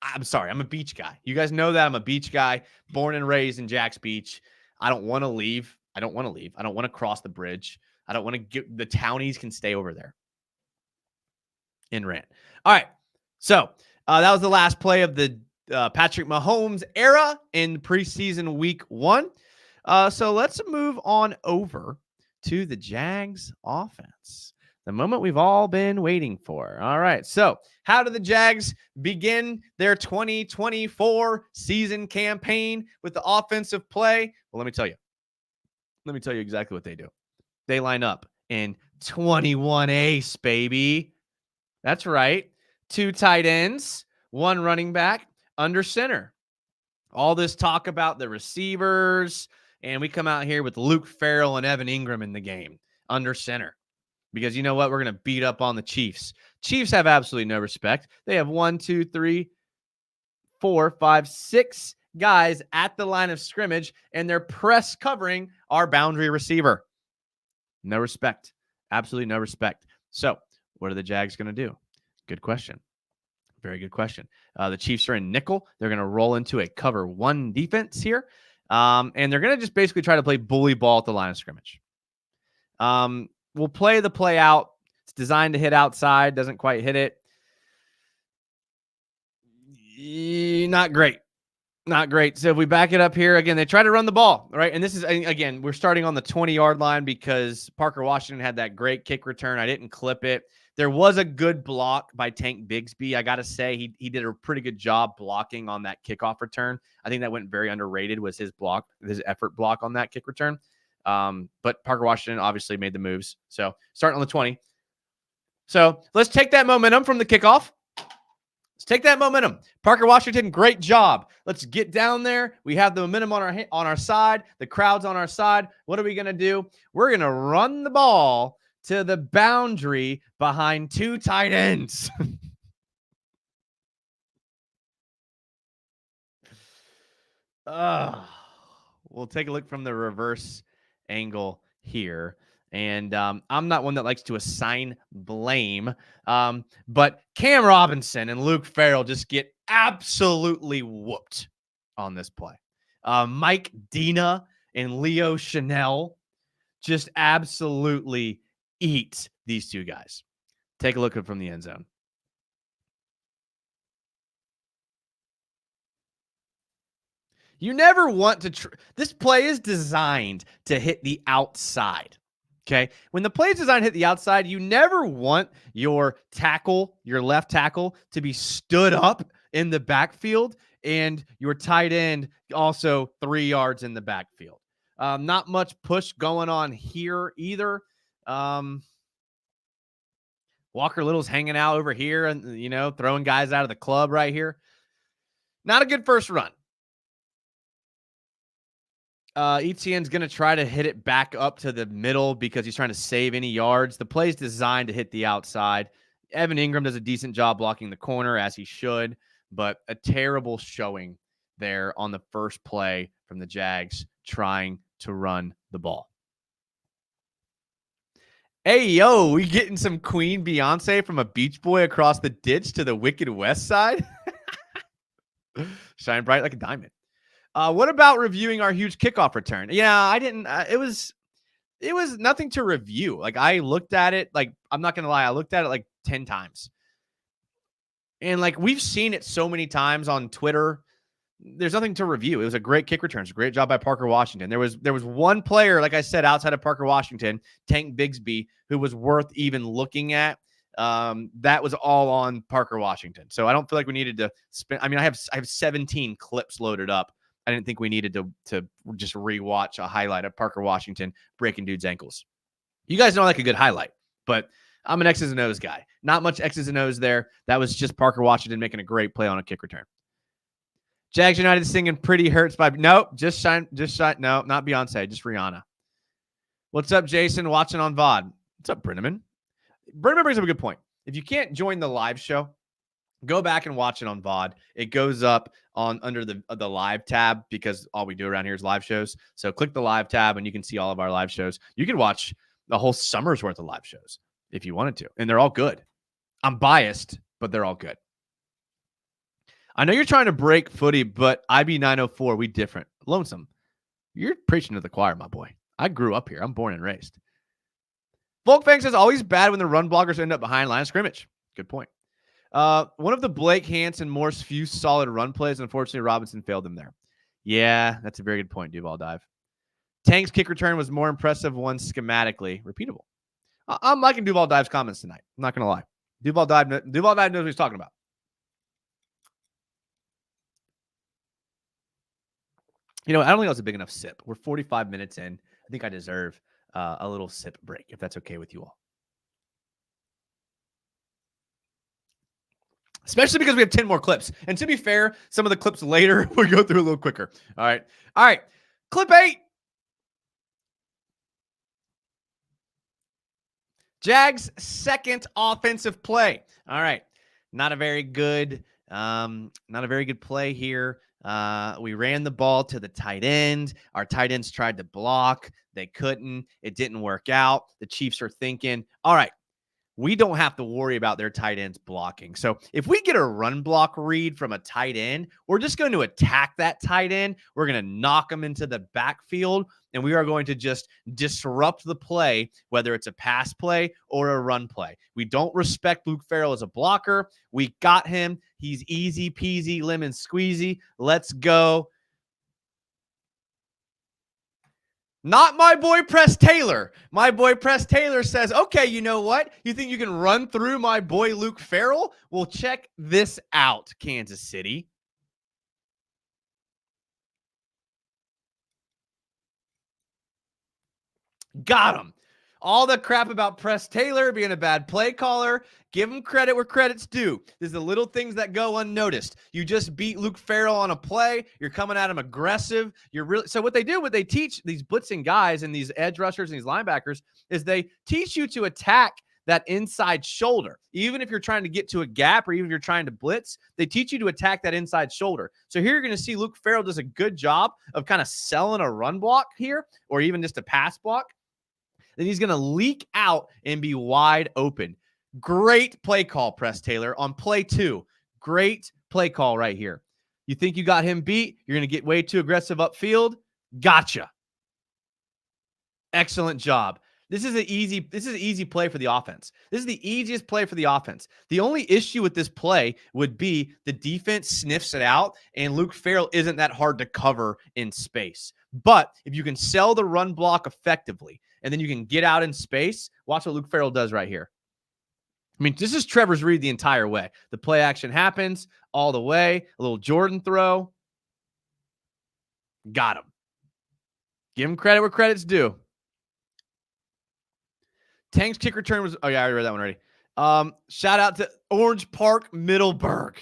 I'm sorry. I'm a beach guy. You guys know that I'm a beach guy, born and raised in Jax Beach. I don't want to leave. I don't want to cross the bridge. I don't want to get the townies can stay over there. In rant. All right. So that was the last play of the Patrick Mahomes era in preseason week 1. So let's move on over to the Jags offense. The moment we've all been waiting for. All right. So how do the Jags begin their 2024 season campaign with the offensive play? Well, let me tell you. Let me tell you exactly what they do. They line up in 21 ace, baby. That's right. 2 tight ends, 1 running back under center. All this talk about the receivers, and we come out here with Luke Farrell and Evan Ingram in the game under center. Because you know what? We're going to beat up on the Chiefs. Chiefs have absolutely no respect. They have 1, 2, 3, 4, 5, 6 guys at the line of scrimmage, and they're press covering our boundary receiver. No respect. Absolutely no respect. So what are the Jags going to do? Good question. Very good question. The Chiefs are in nickel. They're going to roll into a cover 1 defense here. And they're going to just basically try to play bully ball at the line of scrimmage. We'll play the play out. It's designed to hit outside. Doesn't quite hit it. Not great. Not great. So if we back it up here, again, they try to run the ball, right? And this is, again, we're starting on the 20-yard line because Parker Washington had that great kick return. I didn't clip it. There was a good block by Tank Bigsby. I got to say, he did a pretty good job blocking on that kickoff return. I think that went very underrated, was his block, his effort block on that kick return. But Parker Washington obviously made the moves. So starting on the 20. So let's take that momentum from the kickoff. Let's take that momentum. Parker Washington, great job. Let's get down there. We have the momentum on our side. The crowd's on our side. What are we going to do? We're going to run the ball to the boundary behind 2 tight ends. We'll take a look from the reverse angle here. And I'm not one that likes to assign blame. But Cam Robinson and Luke Farrell just get absolutely whooped on this play. Mike Dina and Leo Chanel just absolutely eat these 2 guys. Take a look at from the end zone. You never want to this play is designed to hit the outside. Okay. When the play is designed to hit the outside, you never want your tackle, your left tackle, to be stood up in the backfield and your tight end also 3 yards in the backfield. Not much push going on here either. Walker Little's hanging out over here and, throwing guys out of the club right here. Not a good first run. Etienne's going to try to hit it back up to the middle because he's trying to save any yards. The play's designed to hit the outside. Evan Ingram does a decent job blocking the corner, as he should, but a terrible showing there on the first play from the Jags trying to run the ball. Hey, yo, we getting some Queen Beyonce from a Beach Boy across the ditch to the Wicked West Side? Shine bright like a diamond. What about reviewing our huge kickoff return? Yeah, I didn't. It was nothing to review. Like, I looked at it. Like, I'm not gonna lie, I looked at it like 10 times, and like we've seen it so many times on Twitter. There's nothing to review. It was a great kick return. It's a great job by Parker Washington. There was one player, like I said, outside of Parker Washington, Tank Bigsby, who was worth even looking at. That was all on Parker Washington. So I don't feel like we needed to spend. I mean, I have 17 clips loaded up. I didn't think we needed to just rewatch a highlight of Parker Washington breaking dudes' ankles. You guys know I like a good highlight, but I'm an X's and O's guy. Not much X's and O's there. That was just Parker Washington making a great play on a kick return. Jags United singing Pretty Hurts by... Nope, just shine. No, not Beyonce, just Rihanna. What's up, Jason? Watching on VOD. What's up, Brenneman? Brenneman brings up a good point. If you can't join the live show, go back and watch it on VOD. It goes up under the live tab because all we do around here is live shows. So click the live tab and you can see all of our live shows. You can watch the whole summer's worth of live shows if you wanted to. And they're all good. I'm biased, but they're all good. I know you're trying to break footy, but IB 904, we different. Lonesome. You're preaching to the choir, my boy. I grew up here. I'm born and raised. Volkfang says, always bad when the run blockers end up behind line of scrimmage. Good point. One of the Blake Hansen Morse few solid run plays. Unfortunately, Robinson failed him there. Yeah, that's a very good point, Duval Dive. Tank's kick return was more impressive one schematically. Repeatable. I'm liking Duval Dive's comments tonight. I'm not going to lie. Duval Dive knows what he's talking about. I don't think that was a big enough sip. We're 45 minutes in. I think I deserve a little sip break, if that's okay with you all. Especially because we have 10 more clips. And to be fair, some of the clips later we'll go through a little quicker. All right. Clip 8. Jags' second offensive play. All right. Not a very good play here. We ran the ball to the tight end. Our tight ends tried to block. They couldn't. It didn't work out. The Chiefs are thinking, all right, we don't have to worry about their tight ends blocking. So if we get a run block read from a tight end, we're just going to attack that tight end. We're going to knock them into the backfield, and we are going to just disrupt the play, whether it's a pass play or a run play. We don't respect Luke Farrell as a blocker. We got him. He's easy peasy, lemon squeezy. Let's go. Not my boy Press Taylor. My boy Press Taylor says, okay, you know what? You think you can run through my boy Luke Farrell? Well, check this out, Kansas City. Got him. All the crap about Press Taylor being a bad play caller, give him credit where credit's due. There's the little things that go unnoticed. You just beat Luke Farrell on a play. You're coming at him aggressive. So what they do, what they teach these blitzing guys and these edge rushers and these linebackers is they teach you to attack that inside shoulder. Even if you're trying to get to a gap or even if you're trying to blitz, they teach you to attack that inside shoulder. So here you're going to see Luke Farrell does a good job of kind of selling a run block here or even just a pass block. Then he's going to leak out and be wide open. Great play call, Press Taylor, on play 2. Great play call right here. You think you got him beat? You're going to get way too aggressive upfield? Gotcha. Excellent job. This is an easy play for the offense. This is the easiest play for the offense. The only issue with this play would be the defense sniffs it out, and Luke Farrell isn't that hard to cover in space. But if you can sell the run block effectively, and then you can get out in space, watch what Luke Farrell does right here. I mean, this is Trevor's read the entire way. The play action happens all the way. A little Jordan throw. Got him. Give him credit where credit's due. Tank's kick return was, oh yeah, I already read that one already. Shout out to Orange Park, Middleburg.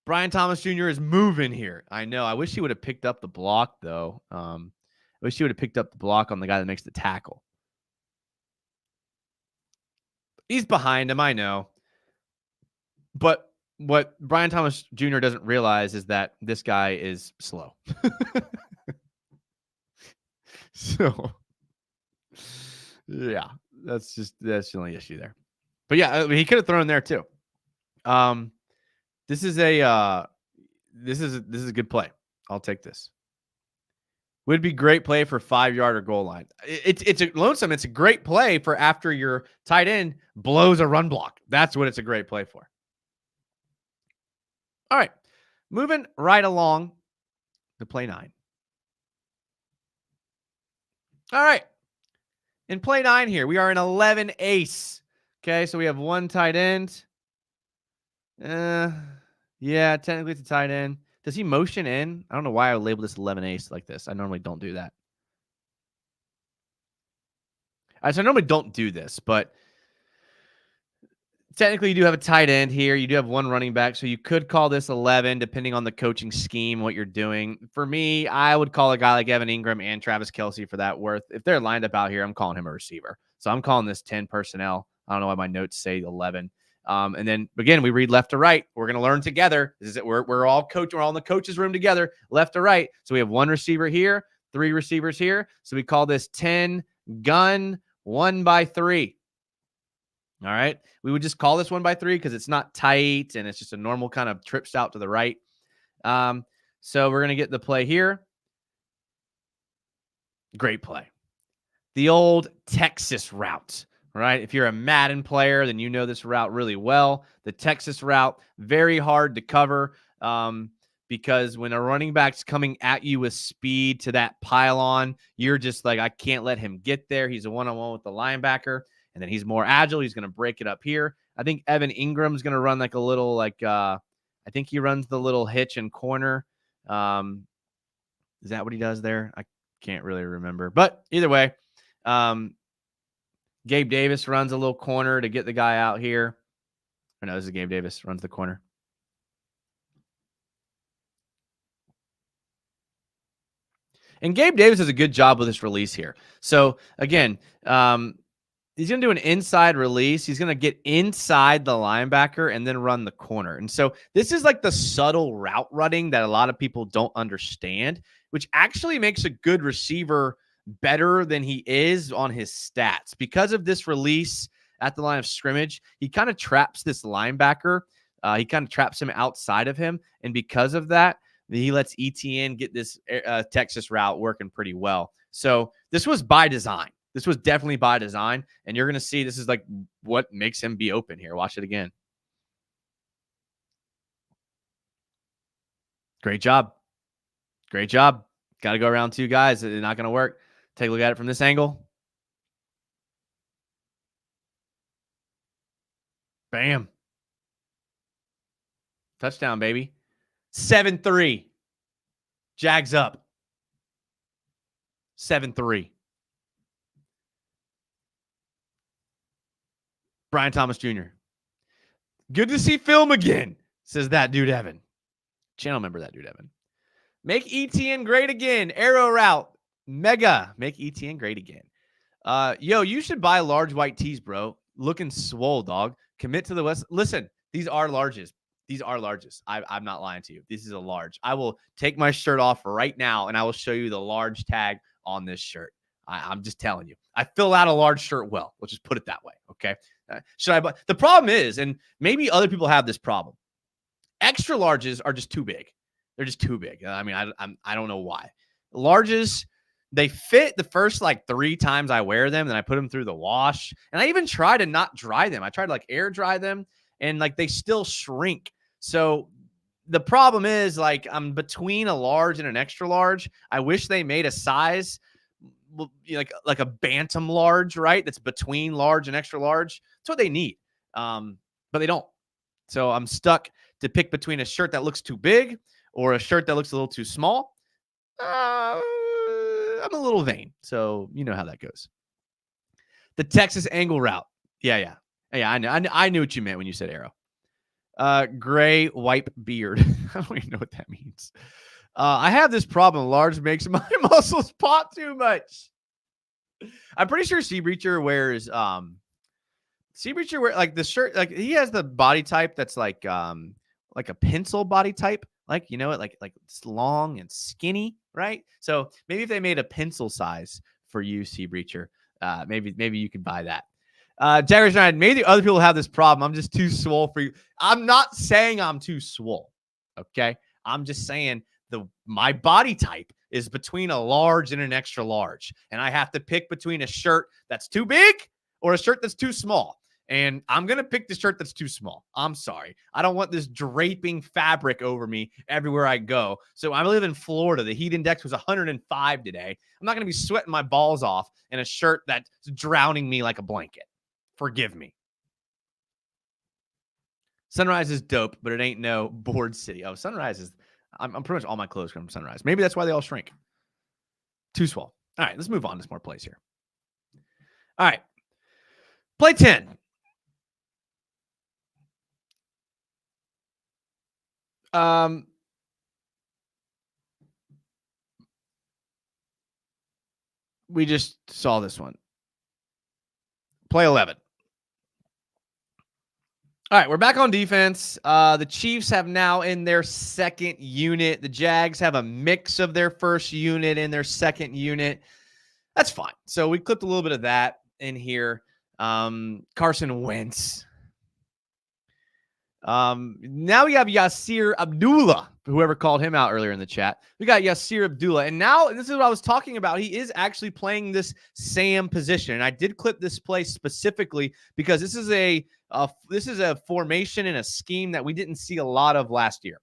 Brian Thomas Jr. is moving here. I know. I wish he would have picked up the block, though. I wish he would have picked up the block on the guy that makes the tackle. He's behind him, I know. But what Brian Thomas Jr. doesn't realize is that this guy is slow. So, yeah, that's the only issue there. But yeah, I mean, he could have thrown there too. This is a good play. I'll take this. Would be great play for 5-yard or goal line. It's a lonesome. It's a great play for after your tight end blows a run block. That's what it's a great play for. All right, moving right along to play 9. All right, in play 9 here, we are in 11 ace. Okay, so we have one tight end. Yeah, technically it's a tight end. Does he motion in? I don't know why I would label this 11 ace like this. I normally don't do that. So I normally don't do this, but technically you do have a tight end here. You do have one running back, so you could call this 11 depending on the coaching scheme, what you're doing. For me, I would call a guy like Evan Ingram and Travis Kelce for that worth. If they're lined up out here, I'm calling him a receiver. So I'm calling this 10 personnel. I don't know why my notes say 11. And then again, we read left to right. We're going to learn together. This is it. We're all in the coach's room together, left to right. So we have one receiver here, 3 receivers here. So we call this 10 gun 1x3. All right. We would just call this 1x3 because it's not tight and it's just a normal kind of trips out to the right. So we're going to get the play here. Great play. The old Texas route. Right? If you're a Madden player, then you know this route really well. The Texas route, very hard to cover because when a running back's coming at you with speed to that pylon, you're just like, I can't let him get there. He's a one-on-one with the linebacker, and then he's more agile. He's going to break it up here. I think Evan Ingram's going to run like a little I think he runs the little hitch and corner. Is that what he does there? I can't really remember. But either way, Gabe Davis runs a little corner to get the guy out here. Or no, this is Gabe Davis runs the corner. And Gabe Davis does a good job with this release here. So again, he's going to do an inside release. He's going to get inside the linebacker and then run the corner. And so this is like the subtle route running that a lot of people don't understand, which actually makes a good receiver better than he is on his stats. Because of this release at the line of scrimmage, he kind of traps this linebacker. He kind of traps him outside of him. And because of that, he lets ETN get this Texas route working pretty well. So this was by design. This was definitely by design. And you're going to see this is like what makes him be open here. Watch it again. Great job. Great job. Got to go around two guys. It's not going to work. Take a look at it from this angle. Bam. Touchdown, baby. 7-3. Jags up. 7-3. Brian Thomas Jr. Good to see film again, says that dude Evan. Channel member, that dude Evan. Make ETN great again. Arrow route. Mega. Make ETN great again. Yo, you should buy large white tees, bro. Looking swole, dog. Commit to the West. Listen, these are larges. These are larges. I'm not lying to you. This is a large. I will take my shirt off right now, and I will show you the large tag on this shirt. I'm just telling you. I fill out a large shirt well. Let's just put it that way, okay? Should I buy? The problem is, and maybe other people have this problem, extra larges are just too big. They're just too big. I mean, I don't know why. Larges, they fit the first like 3 times I wear them, then I put them through the wash. And I even try to not dry them. I try to like air dry them, and like they still shrink. So the problem is like I'm between a large and an extra large. I wish they made a size like a bantam large, right? That's between large and extra large. That's what they need. But they don't. So I'm stuck to pick between a shirt that looks too big or a shirt that looks a little too small. I'm a little vain. So you know how that goes. The Texas angle route. Yeah. I knew what you meant when you said arrow. Gray wipe beard. I don't even know what that means. I have this problem. Large makes my muscles pop too much. I'm pretty sure Sea Breacher wears like the shirt, like he has the body type that's like a pencil body type, like you know it, like it's long and skinny, right? So maybe if they made a pencil size for you, Sea Breacher, maybe you could buy that. Jaggers United, maybe other people have this problem. I'm just too swole for you. I'm not saying I'm too swole. Okay. I'm just saying my body type is between a large and an extra large. And I have to pick between a shirt that's too big or a shirt that's too small. And I'm going to pick the shirt that's too small. I'm sorry. I don't want this draping fabric over me everywhere I go. So I live in Florida. The heat index was 105 today. I'm not going to be sweating my balls off in a shirt that's drowning me like a blanket. Forgive me. Sunrise is dope, but it ain't no board city. Oh, Sunrise is... I'm pretty much all my clothes come from Sunrise. Maybe that's why they all shrink. Too small. All right, let's move on to some more plays here. All right. Play 10. We just saw this one. Play 11. All right, we're back on defense. The Chiefs have now in their second unit. The Jags have a mix of their first unit and their second unit. That's fine. So we clipped a little bit of that in here. Carson Wentz. Now we have Yasir Abdullah, whoever called him out earlier in the chat. We got Yasir Abdullah. And now this is what I was talking about. He is actually playing this Sam position. And I did clip this play specifically because this is a formation and a scheme that we didn't see a lot of last year.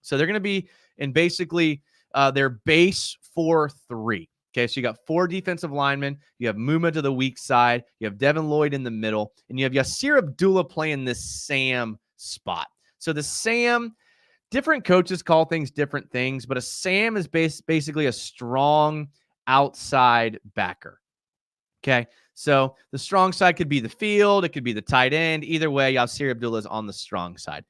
So they're going to be in basically their base 4-3. Okay, so you got 4 defensive linemen. You have Muma to the weak side. You have Devin Lloyd in the middle. And you have Yasir Abdullah playing this Sam spot. So the Sam, different coaches call things different things, but a Sam is basically a strong outside backer. Okay, so the strong side could be the field. It could be the tight end. Either way, Yasir Abdullah is on the strong side.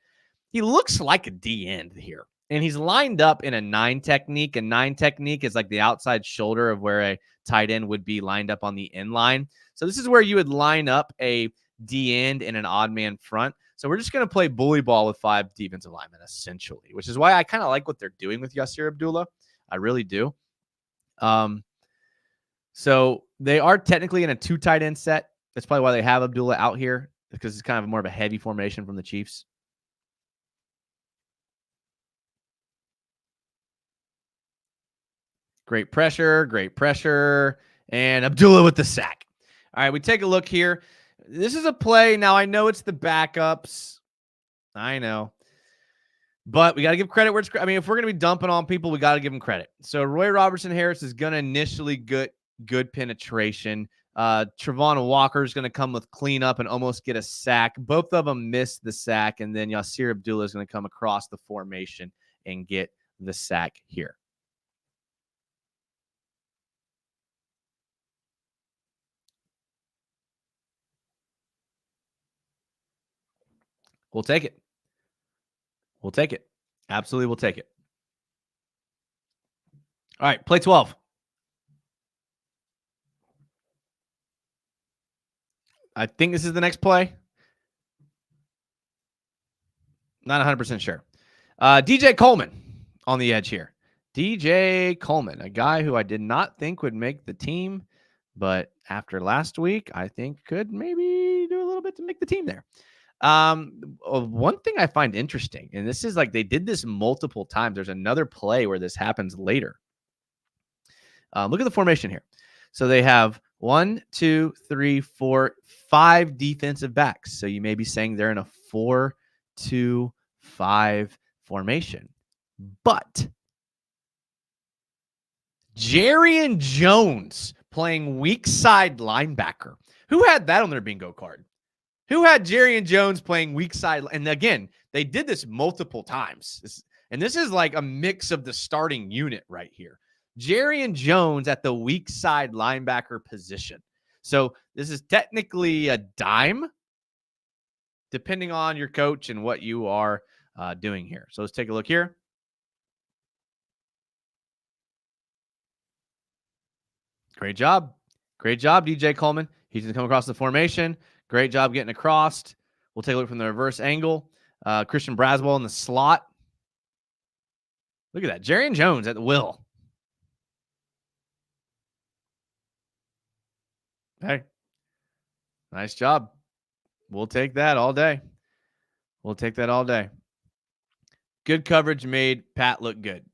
He looks like a D end here. And he's lined up in a 9 technique. And 9 technique is like the outside shoulder of where a tight end would be lined up on the end line. So this is where you would line up a D end and an odd man front. So we're just going to play bully ball with 5 defensive linemen, essentially, which is why I kind of like what they're doing with Yasir Abdullah. I really do. So they are technically in a 2 tight end set. That's probably why they have Abdullah out here, because it's kind of more of a heavy formation from the Chiefs. Great pressure, and Abdullah with the sack. All right, we take a look here. This is a play. Now, I know it's the backups. I know. But we got to give credit where it's – I mean, if we're going to be dumping on people, we got to give them credit. So Roy Robertson-Harris is going to initially good penetration. Trevon Walker is going to come with cleanup and almost get a sack. Both of them missed the sack, and then Yasir Abdullah is going to come across the formation and get the sack here. We'll take it. We'll take it. Absolutely, we'll take it. All right, play 12. I think this is the next play. Not 100% sure. DJ Coleman on the edge here. DJ Coleman, a guy who I did not think would make the team, but after last week, I think could maybe do a little bit to make the team there. One thing I find interesting, and this is like they did this multiple times. There's another play where this happens later. Look at the formation here. So they have 1, 2, 3, 4, 5 defensive backs. So you may be saying they're in a 4-2-5 formation. But Jarrian Jones playing weak side linebacker. Who had that on their bingo card? Who had Jarrian Jones playing weak side? And again, they did this multiple times. This is like a mix of the starting unit right here. Jarrian Jones at the weak side linebacker position. So this is technically a dime, depending on your coach and what you are doing here. So let's take a look here. Great job. Great job, DJ Coleman. He's going to come across the formation. Great job getting across. We'll take a look from the reverse angle. Christian Braswell in the slot. Look at that. Jarrian Jones at the will. Hey, nice job. We'll take that all day. We'll take that all day. Good coverage made Pat look good.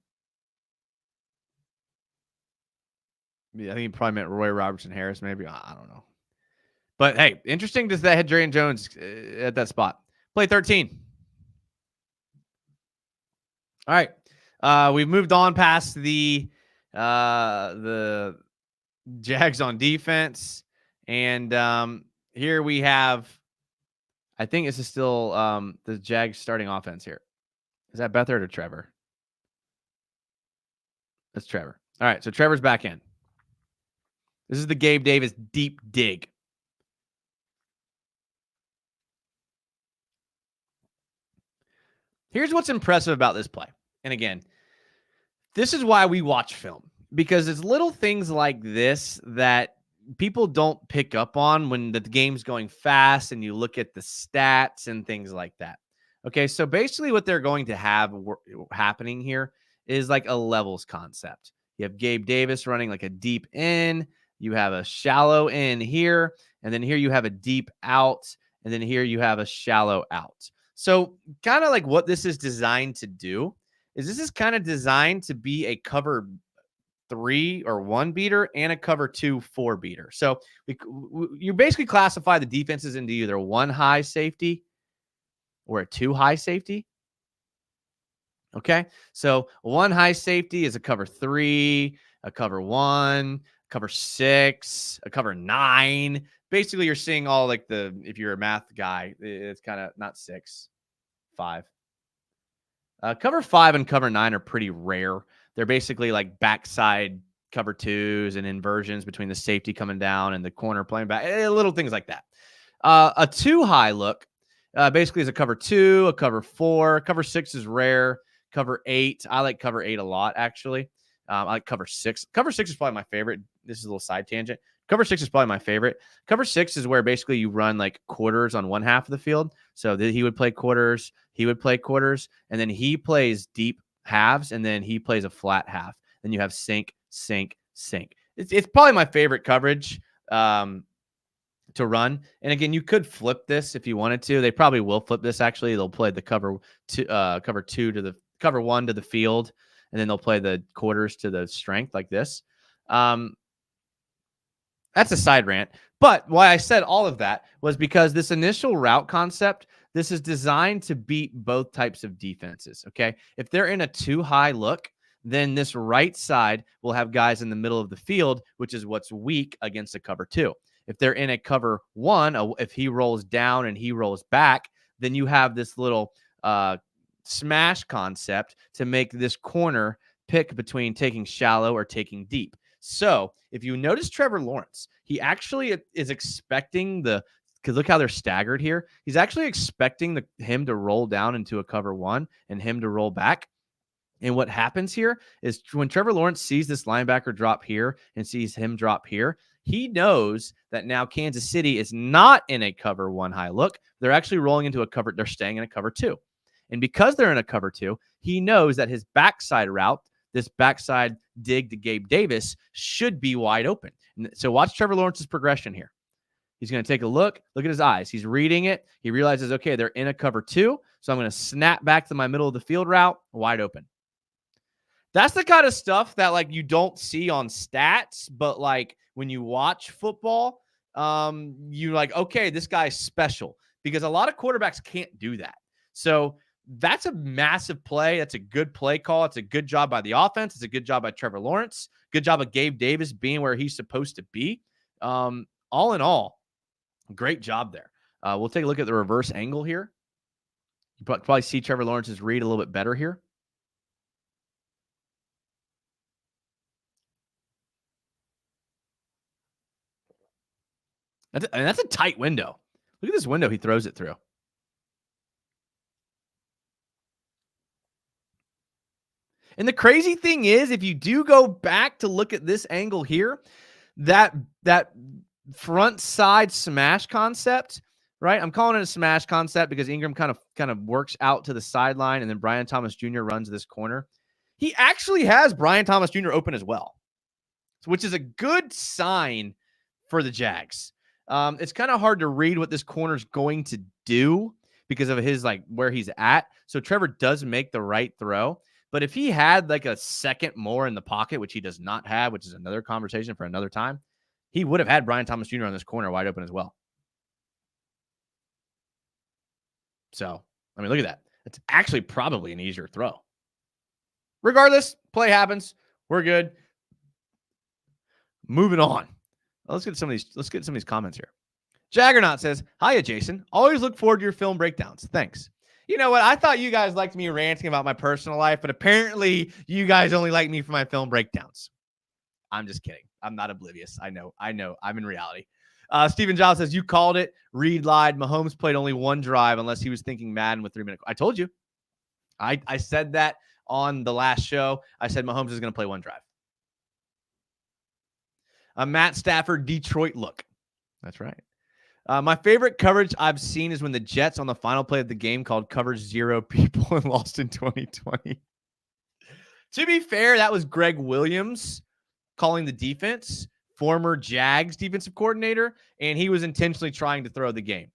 I think he probably meant Roy Robertson-Harris, maybe. I don't know. But, hey, interesting that they had Jarrian Jones at that spot. Play 13. All right. We've moved on past the Jags on defense. And here we have, I think this is still the Jags starting offense here. Is that Beathard or Trevor? That's Trevor. All right, so Trevor's back in. This is the Gabe Davis deep dig. Here's what's impressive about this play. And again, this is why we watch film, because it's little things like this that people don't pick up on when the game's going fast and you look at the stats and things like that. Okay, so basically what they're going to have happening here is like a levels concept. You have Gabe Davis running like a deep in. You have a shallow in here. And then here you have a deep out. And then here you have a shallow out. So kind of like what this is designed to do is this is kind of designed to be a cover 3 or 1 beater and a cover 2-4 beater. So you basically classify the defenses into either 1 high safety or a 2 high safety. Okay. So 1 high safety is a cover 3, a cover 1, cover 6, a cover 9. Basically, you're seeing all like if you're a math guy, it's kind of not 6, 5. Cover 5 and cover 9 are pretty rare. They're basically like backside cover 2s and inversions between the safety coming down and the corner playing back, little things like that. A 2 high look basically is a cover 2, a cover 4. Cover 6 is rare. Cover 8. I like cover 8 a lot, actually. I like cover 6. Cover 6 is probably my favorite. This is a little side tangent. Cover 6 is probably my favorite. Cover 6 is where basically you run like quarters on one half of the field. So he would play quarters, and then he plays deep halves, and then he plays a flat half. Then you have sink, sink, sink. It's probably my favorite coverage to run. And again, you could flip this if you wanted to. They probably will flip this. Actually, they'll play the cover 2 to the cover 1 to the field, and then they'll play the quarters to the strength like this. That's a side rant. But why I said all of that was because this initial route concept, this is designed to beat both types of defenses. Okay. If they're in a too high look, then this right side will have guys in the middle of the field, which is what's weak against a cover 2. If they're in a cover 1, if he rolls down and he rolls back, then you have this little smash concept to make this corner pick between taking shallow or taking deep. So if you notice Trevor Lawrence, he actually is expecting because look how they're staggered here. He's actually expecting him to roll down into a cover 1 and him to roll back. And what happens here is when Trevor Lawrence sees this linebacker drop here and sees him drop here, he knows that now Kansas City is not in a cover 1 high look. They're actually rolling into a cover. They're staying in a cover 2. And because they're in a cover 2, he knows that his backside route, this backside dig to Gabe Davis, should be wide open. And so watch Trevor Lawrence's progression here. He's going to take a look. Look at his eyes. He's reading it. He realizes, okay, they're in a cover 2. So I'm going to snap back to my middle of the field route, wide open. That's the kind of stuff that like you don't see on stats, but like when you watch football, you're like, okay, this guy's special, because a lot of quarterbacks can't do that. So that's a massive play. That's a good play call. It's a good job by the offense. It's a good job by Trevor Lawrence. Good job of Gabe Davis being where he's supposed to be. All in all, great job there. We'll take a look at the reverse angle here. You probably see Trevor Lawrence's read a little bit better here. That's a tight window. Look at this window he throws it through. And the crazy thing is, if you do go back to look at this angle here, that front side smash concept, right? I'm calling it a smash concept because Ingram kind of works out to the sideline, and then Brian Thomas Jr. runs this corner. He actually has Brian Thomas Jr. open as well, which is a good sign for the Jags. It's kind of hard to read what this corner is going to do because of his where he's at. So Trevor does make the right throw. But if he had like a second more in the pocket, which he does not have, which is another conversation for another time, he would have had Brian Thomas Jr. on this corner wide open as well. So, I mean, look at that. It's actually probably an easier throw. Regardless, play happens. We're good. Moving on. Let's get some of these comments here. Jaggernaut says, "Hiya, Jason. Always look forward to your film breakdowns. Thanks." You know what? I thought you guys liked me ranting about my personal life, but apparently you guys only like me for my film breakdowns. I'm just kidding. I'm not oblivious. I know. I'm in reality. Steven Giles says, "You called it. Reed lied. Mahomes played only one drive unless he was thinking Madden with 3 minutes." I told you. I said that on the last show. I said Mahomes is going to play one drive. Matt Stafford, Detroit look. That's right. My favorite coverage I've seen is when the Jets on the final play of the game called coverage 0 people and lost in 2020. To be fair, that was Greg Williams calling the defense, former Jags defensive coordinator, and he was intentionally trying to throw the game.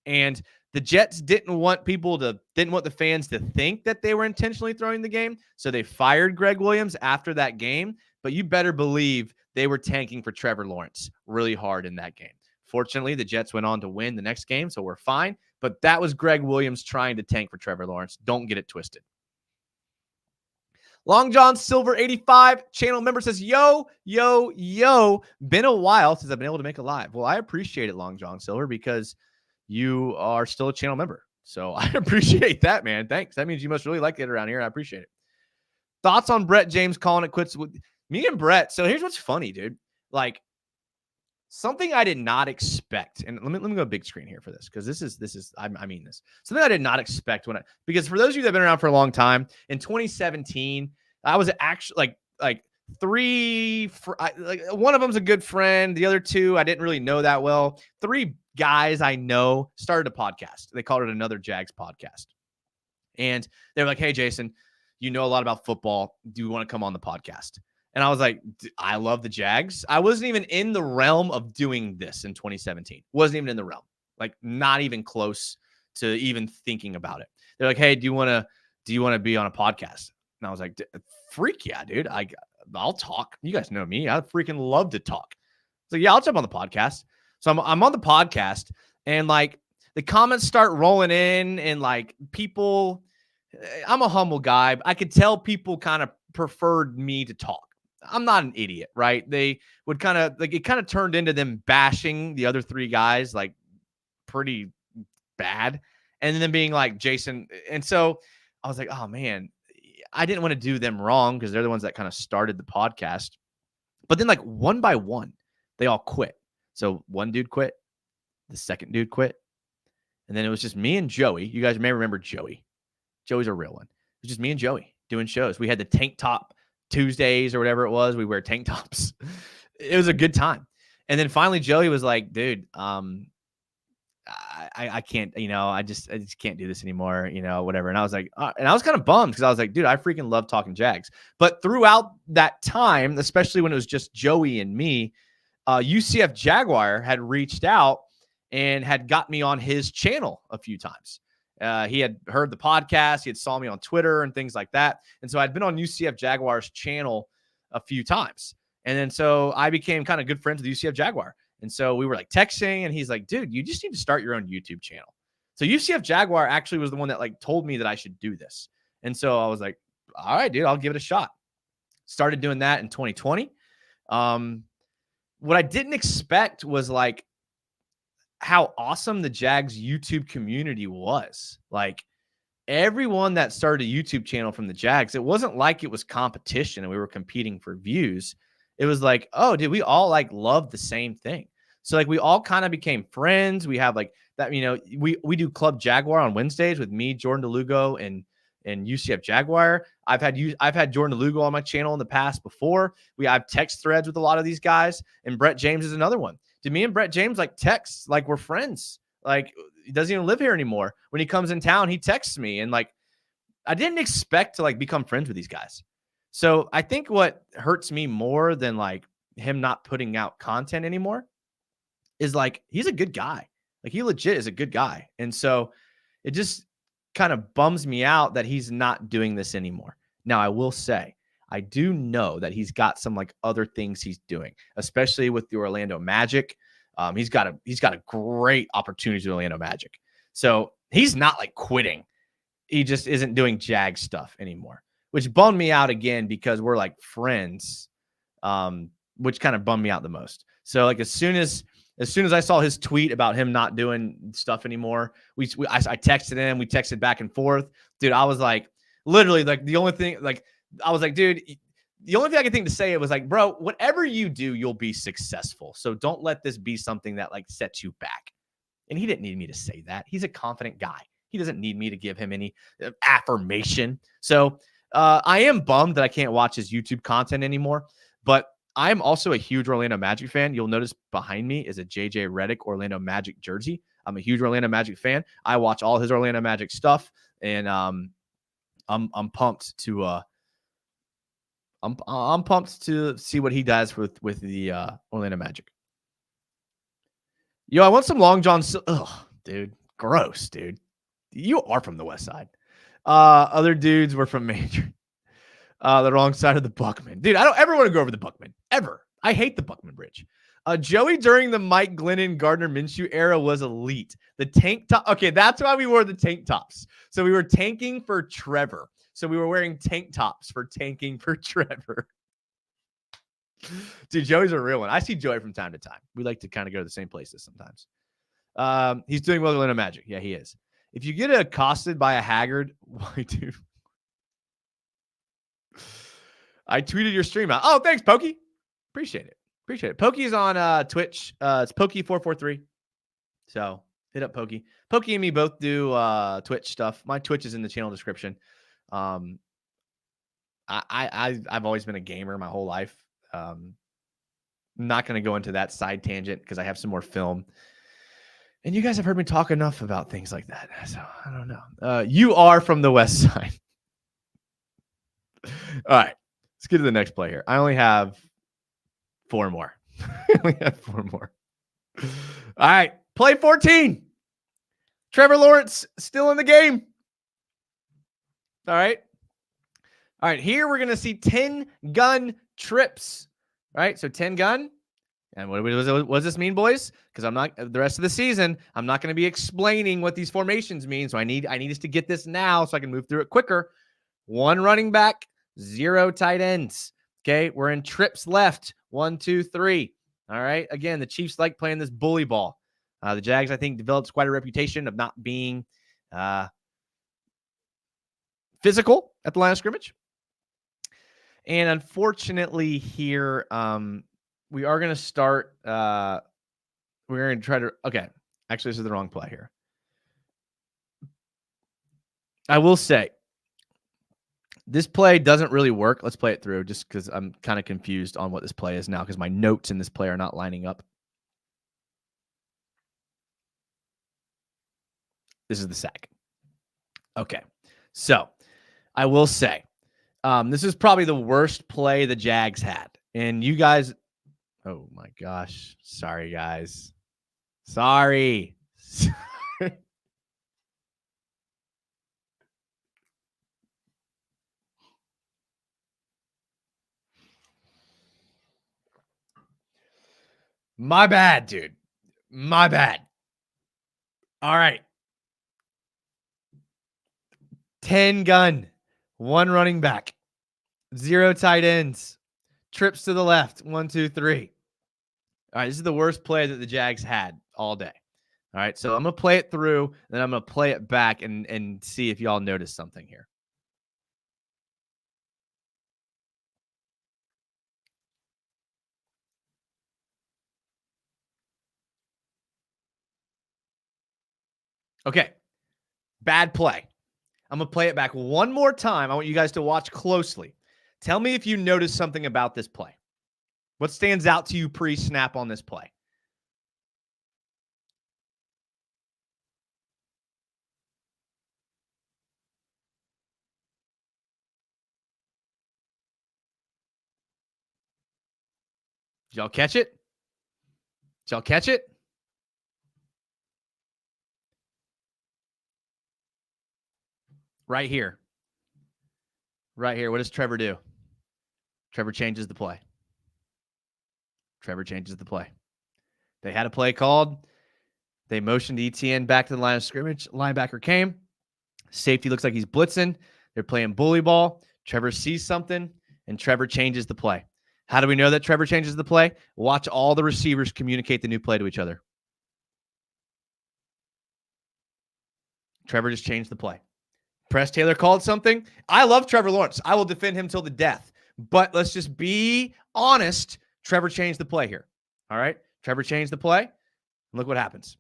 And the Jets didn't want the fans to think that they were intentionally throwing the game, so they fired Greg Williams after that game. But you better believe they were tanking for Trevor Lawrence really hard in that game. Fortunately, the Jets went on to win the next game, so we're fine. But that was Greg Williams trying to tank for Trevor Lawrence. Don't get it twisted. Long John Silver 85 channel member says, yo, been a while since I've been able to make a live. Well, I appreciate it, Long John Silver, because you are still a channel member. So I appreciate that, man. Thanks. That means you must really like it around here. I appreciate it. Thoughts on Brett James calling it quits with me and Brett. So here's what's funny, dude. something I did not expect. And let me go big screen here for this, because this is I mean this. Something I did not expect because for those of you that have been around for a long time, in 2017, I was actually like one of them's a good friend. The other two I didn't really know that well. Three guys I know started a podcast. They called it Another Jags Podcast. And they were like, "Hey, Jason, you know a lot about football. Do you want to come on the podcast?" And I was like, "I love the Jags." I wasn't even in the realm of doing this in 2017. Wasn't even in the realm. Like, not even close to even thinking about it. They're like, "Hey, do you want to be on a podcast?" And I was like, "Freak yeah, dude. I'll talk. You guys know me. I freaking love to talk." So yeah, I'll jump on the podcast. So I'm on the podcast, and like the comments start rolling in, and like people, I'm a humble guy. I could tell people kind of preferred me to talk. I'm not an idiot, right? They would kind of like, it kind of turned into them bashing the other three guys like pretty bad, and then being like, Jason. And so I was like, oh man, I didn't want to do them wrong, because they're the ones that kind of started the podcast. But then like one by one, they all quit. So one dude quit, the second dude quit, and then it was just me and Joey. You guys may remember Joey. Joey's a real one. It was just me and Joey doing shows. We had the tank top Tuesdays or whatever it was. We wear tank tops. It was a good time. And then finally Joey was like, dude, I can't, I just can't do this anymore, whatever. And I was like, and I was kind of bummed, because I was like, dude, I freaking love talking Jags. But throughout that time, especially when it was just Joey and me, UCF Jaguar had reached out and had got me on his channel a few times. He had heard the podcast. He had saw me on Twitter and things like that. And so I'd been on UCF Jaguar's channel a few times. And then so I became kind of good friends with UCF Jaguar. And so we were like texting, and he's like, dude, you just need to start your own YouTube channel. So UCF Jaguar actually was the one that like told me that I should do this. And so I was like, all right, dude, I'll give it a shot. Started doing that in 2020. What I didn't expect was like how awesome the Jags YouTube community was. Like, everyone that started a YouTube channel from the Jags, it wasn't like it was competition and we were competing for views. It was like, oh, dude, we all like love the same thing. So like we all kind of became friends. We have like that, we do Club Jaguar on Wednesdays with me, Jordan DeLugo, and UCF Jaguar. I've had Jordan DeLugo on my channel in the past before. We have text threads with a lot of these guys, and Brett James is another one. To me and Brett James like text like we're friends. Like, he doesn't even live here anymore. When he comes in town, he texts me, and like I didn't expect to like become friends with these guys. So I think what hurts me more than like him not putting out content anymore is like he's a good guy. Like, he legit is a good guy. And so it just kind of bums me out that he's not doing this anymore. Now, I will say, I do know that he's got some like other things he's doing, especially with the Orlando Magic. He's got a great opportunity with Orlando Magic. So he's not like quitting. He just isn't doing Jag stuff anymore, which bummed me out again, because we're like friends, which kind of bummed me out the most. So like as soon as I saw his tweet about him not doing stuff anymore, I texted him. We texted back and forth. Dude, I was like, literally, like the only thing, like I was like, dude, the only thing I could think to say, it was like, bro, whatever you do, you'll be successful. So don't let this be something that like sets you back. And he didn't need me to say that. He's a confident guy. He doesn't need me to give him any affirmation. So I am bummed that I can't watch his YouTube content anymore. But I'm also a huge Orlando Magic fan. You'll notice behind me is a JJ Redick Orlando Magic jersey. I'm a huge Orlando Magic fan. I watch all his Orlando Magic stuff, and I'm pumped to I'm pumped to see what he does with the Orlando Magic. Yo, I want some Long John. Oh, dude, gross, dude. You are from the West Side. Other dudes were from Major. The wrong side of the Buckman. Dude, I don't ever want to go over the Buckman. Ever. I hate the Buckman Bridge. Joey during the Mike Glennon, Gardner Minshew era was elite. The tank top. Okay, that's why we wore the tank tops. So we were tanking for Trevor. So we were wearing tank tops for tanking for Trevor. Dude, Joey's a real one. I see Joey from time to time. We like to kind of go to the same places sometimes. He's doing well with Orlando Magic. Yeah, he is. If you get accosted by a haggard, why, dude? I tweeted your stream out. Oh, thanks, Pokey. Appreciate it. Appreciate it. Pokey's on Twitch. It's Pokey443. So hit up Pokey. Pokey and me both do Twitch stuff. My Twitch is in the channel description. I've always been a gamer my whole life. Not going to go into that side tangent because I have some more film. And you guys have heard me talk enough about things like that. So I don't know. You are from the West Side. All right. Let's get to the next play here. I only have 4 more. I only have 4 more. All right. Play 14. Trevor Lawrence still in the game. All right. All right. Here we're going to see 10 gun trips. All right. So 10 gun. And what does this mean, boys? Because I'm not the rest of the season. I'm not going to be explaining what these formations mean. So I need us to get this now so I can move through it quicker. 1 running back, 0 tight ends. Okay, we're in trips left. 1, 2, 3. All right. Again, the Chiefs like playing this bully ball. The Jags, I think, develops quite a reputation of not being physical at the line of scrimmage. And unfortunately, here. We are going to start. We're going to try to. Okay. Actually, this is the wrong play here. I will say this play doesn't really work. Let's play it through just because I'm kind of confused on what this play is now because my notes in this play are not lining up. This is the sack. Okay. So I will say this is probably the worst play the Jags had. And you guys. Oh my gosh. Sorry, guys. Sorry. My bad, dude. My bad. All right. 10 gun, 1 running back, 0 tight ends, trips to the left, 1, 2, 3. All right, this is the worst play that the Jags had all day. All right, so I'm going to play it through, then I'm going to play it back and see if y'all notice something here. Okay, bad play. I'm going to play it back one more time. I want you guys to watch closely. Tell me if you notice something about this play. What stands out to you pre-snap on this play? Did y'all catch it? Did y'all catch it? Right here. Right here. What does Trevor do? Trevor changes the play. Trevor changes the play. They had a play called. They motioned ETN back to the line of scrimmage. Linebacker came. Safety looks like he's blitzing. They're playing bully ball. Trevor sees something, and Trevor changes the play. How do we know that Trevor changes the play? Watch all the receivers communicate the new play to each other. Trevor just changed the play. Press Taylor called something. I love Trevor Lawrence. I will defend him till the death. But let's just be honest. Trevor changed the play here. All right? Trevor changed the play. Look what happens.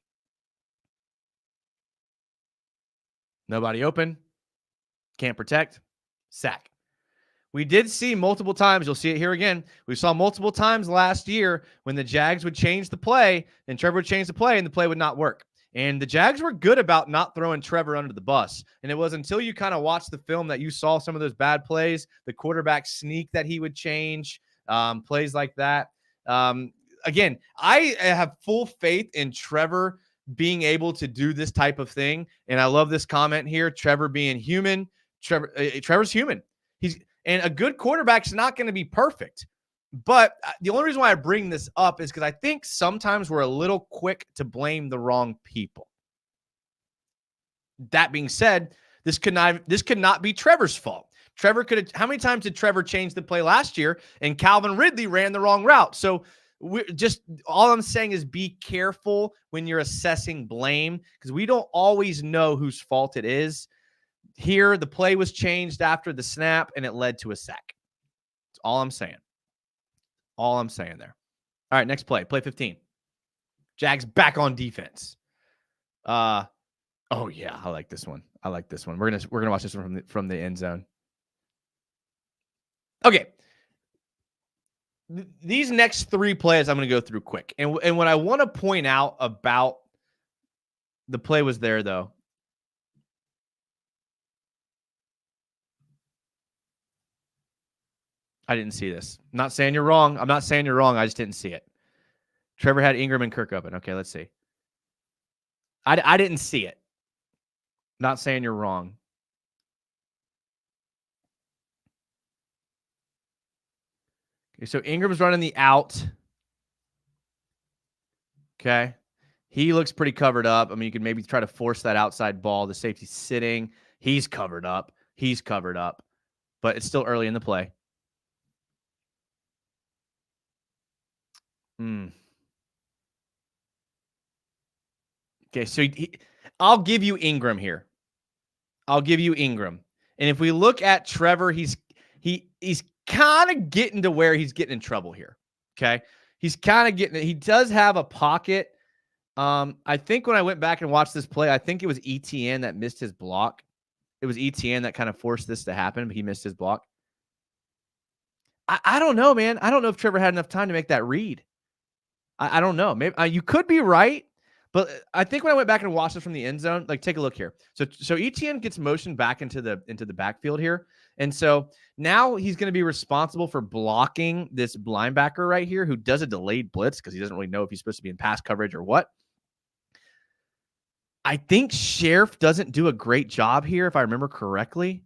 Nobody open. Can't protect. Sack. We did see multiple times. You'll see it here again. We saw multiple times last year when the Jags would change the play and Trevor would change the play and the play would not work. And the Jags were good about not throwing Trevor under the bus. And it was until you kind of watched the film that you saw some of those bad plays, the quarterback sneak that he would change, plays like that. Again, I have full faith in Trevor being able to do this type of thing. And I love this comment here. Trevor being human. Trevor's human. And a good quarterback's not going to be perfect. But the only reason why I bring this up is because I think sometimes we're a little quick to blame the wrong people. That being said, this could not be Trevor's fault. Trevor could have. How many times did Trevor change the play last year and Calvin Ridley ran the wrong route? So all I'm saying is be careful when you're assessing blame because we don't always know whose fault it is. Here, the play was changed after the snap and it led to a sack. That's all I'm saying. All I'm saying there. All right, next play. Play 15. Jags back on defense. Oh yeah, I like this one. We're gonna watch this one from the end zone. Okay. These next 3 plays I'm gonna go through quick. And what I want to point out about the play was there though. I didn't see this. I'm not saying you're wrong. I just didn't see it. Trevor had Ingram and Kirk open. Okay, let's see. I didn't see it. Not saying you're wrong. Okay, so Ingram's running the out. Okay. He looks pretty covered up. I mean, you could maybe try to force that outside ball. The safety's sitting. He's covered up. But it's still early in the play. Okay, so I'll give you Ingram here. And if we look at Trevor, he's kind of getting to where he's getting in trouble here. Okay. He's kind of getting it. He does have a pocket. I think when I went back and watched this play, I think it was ETN that missed his block. It was ETN that kind of forced this to happen, but he missed his block. I don't know, man. I don't know if Trevor had enough time to make that read. I don't know. Maybe you could be right, but I think when I went back and watched it from the end zone, like take a look here. So ETN gets motioned back into the backfield here, and so now he's going to be responsible for blocking this linebacker right here who does a delayed blitz because he doesn't really know if he's supposed to be in pass coverage or what. I think Sheriff doesn't do a great job here, if I remember correctly.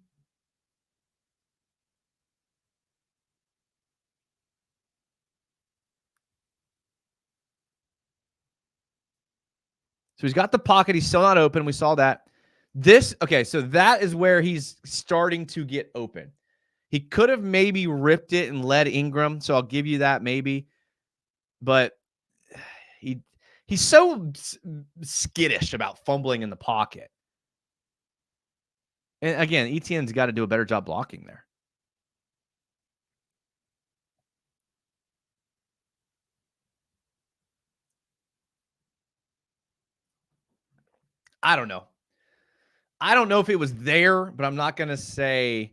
So he's got the pocket. He's still not open. We saw that. Okay, so that is where he's starting to get open. He could have maybe ripped it and led Ingram, so I'll give you that maybe. But he's so skittish about fumbling in the pocket. And again, ETN's got to do a better job blocking there. I don't know. I don't know if it was there, but I'm not going to say.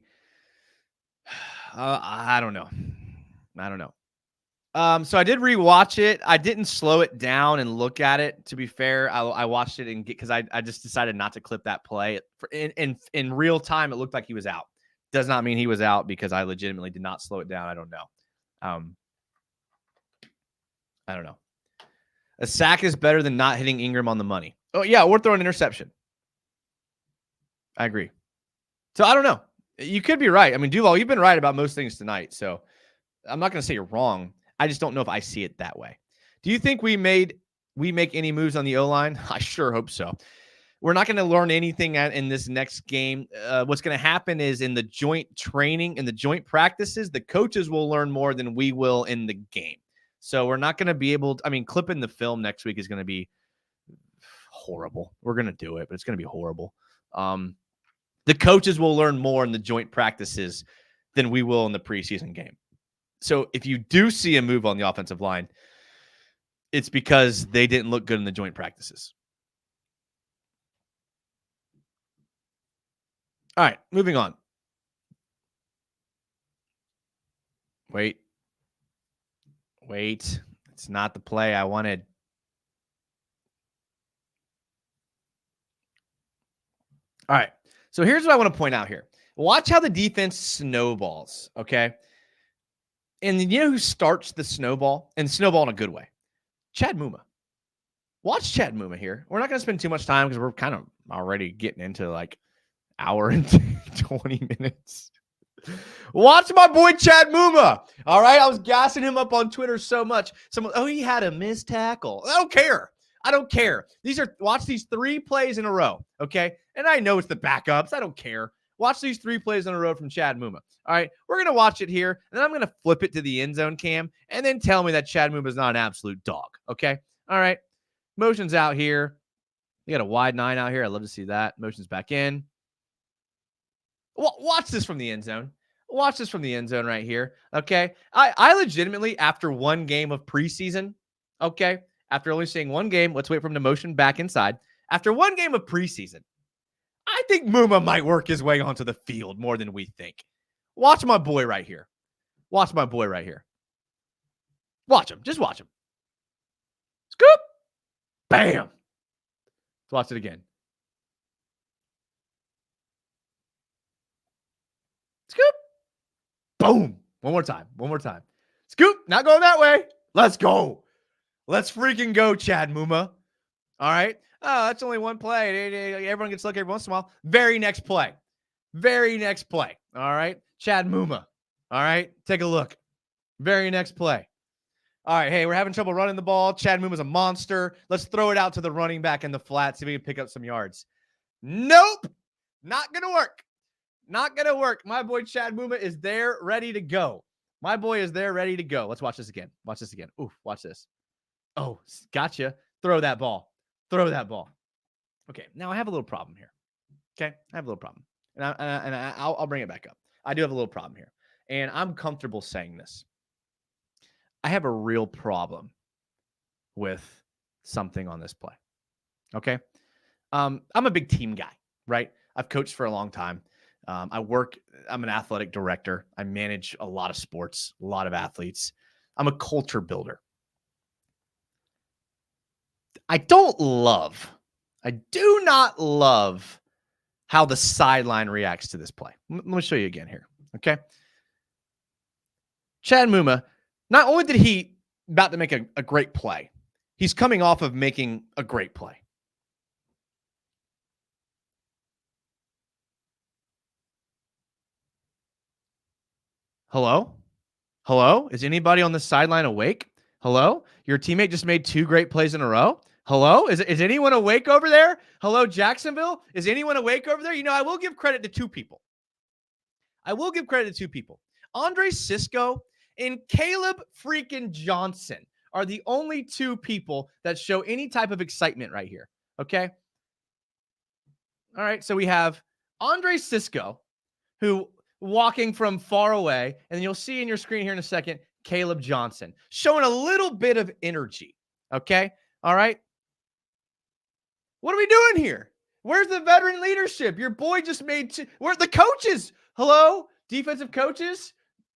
I don't know. So I did rewatch it. I didn't slow it down and look at it. To be fair, I watched it and because I just decided not to clip that play. In real time, it looked like he was out. Does not mean he was out because I legitimately did not slow it down. I don't know. I don't know. A sack is better than not hitting Ingram on the money. Oh yeah, or throwing an interception. I agree. So I don't know. You could be right. I mean, Duval, you've been right about most things tonight. So I'm not going to say you're wrong. I just don't know if I see it that way. Do you think we make any moves on the O-line? I sure hope so. We're not going to learn anything in this next game. What's going to happen is in the joint training and the joint practices, the coaches will learn more than we will in the game. So we're not going to be able to, clipping the film next week is going to be horrible. We're going to do it, but it's going to be horrible. The coaches will learn more in the joint practices than we will in the preseason game. So if you do see a move on the offensive line, it's because they didn't look good in the joint practices. All right, moving on. Wait. It's not the play I wanted. All right. So here's what I want to point out here. Watch how the defense snowballs, okay? And you know who starts the snowball? And snowball in a good way? Chad Muma. Watch Chad Muma here. We're not going to spend too much time because we're kind of already getting into like hour and 20 minutes. Watch my boy Chad Muma. All right. I was gassing him up on Twitter so much. He had a missed tackle. I don't care. Watch these 3 plays in a row. Okay. And I know it's the backups. I don't care. Watch these 3 plays in a row from Chad Muma. All right. We're going to watch it here. And then I'm going to flip it to the end zone cam and then tell me that Chad Muma is not an absolute dog. Okay. All right. Motion's out here. We got a wide 9 out here. I'd love to see that. Motion's back in. Watch this from the end zone. Watch this from the end zone right here. Okay. I legitimately, after one game of preseason, okay, after only seeing one game, let's wait for him to motion back inside. After one game of preseason, I think Muma might work his way onto the field more than we think. Watch my boy right here. Watch my boy right here. Watch him. Just watch him. Scoop. Bam. Let's watch it again. Scoop. Boom. One more time. One more time. Scoop. Not going that way. Let's go. Let's freaking go, Chad Muma. All right. Oh, that's only one play. Everyone gets lucky every once in a while. Very next play. Very next play. All right. Chad Muma. All right. Take a look. Very next play. All right. Hey, we're having trouble running the ball. Chad Muma's a monster. Let's throw it out to the running back in the flat. See if we can pick up some yards. Nope. Not going to work. Not going to work. My boy Chad Muma is there ready to go. My boy is there ready to go. Let's watch this again. Watch this again. Ooh, watch this. Oh, gotcha. Throw that ball. Throw that ball. Okay, now I have a little problem here. Okay, I have a little problem. And I'll bring it back up. I do have a little problem here. And I'm comfortable saying this. I have a real problem with something on this play. Okay? I'm a big team guy, right? I've coached for a long time. I'm an athletic director. I manage a lot of sports, a lot of athletes. I'm a culture builder. I do not love how the sideline reacts to this play. Let me show you again here. Okay. Chad Muma, not only did he about to make a great play, he's coming off of making a great play. Hello? Hello? Is anybody on the sideline awake? Hello? Your teammate just made 2 great plays in a row? Hello? Is anyone awake over there? Hello, Jacksonville? Is anyone awake over there? You know, I will give credit to 2 people. Andre Cisco and Caleb freaking Johnson are the only 2 people that show any type of excitement right here. Okay? All right, so we have Andre Cisco, who walking from far away, and you'll see in your screen here in a second, Caleb Johnson showing a little bit of energy. Okay. All right. What are we doing here? Where's the veteran leadership? Your boy just made where's the coaches? Hello? Defensive coaches?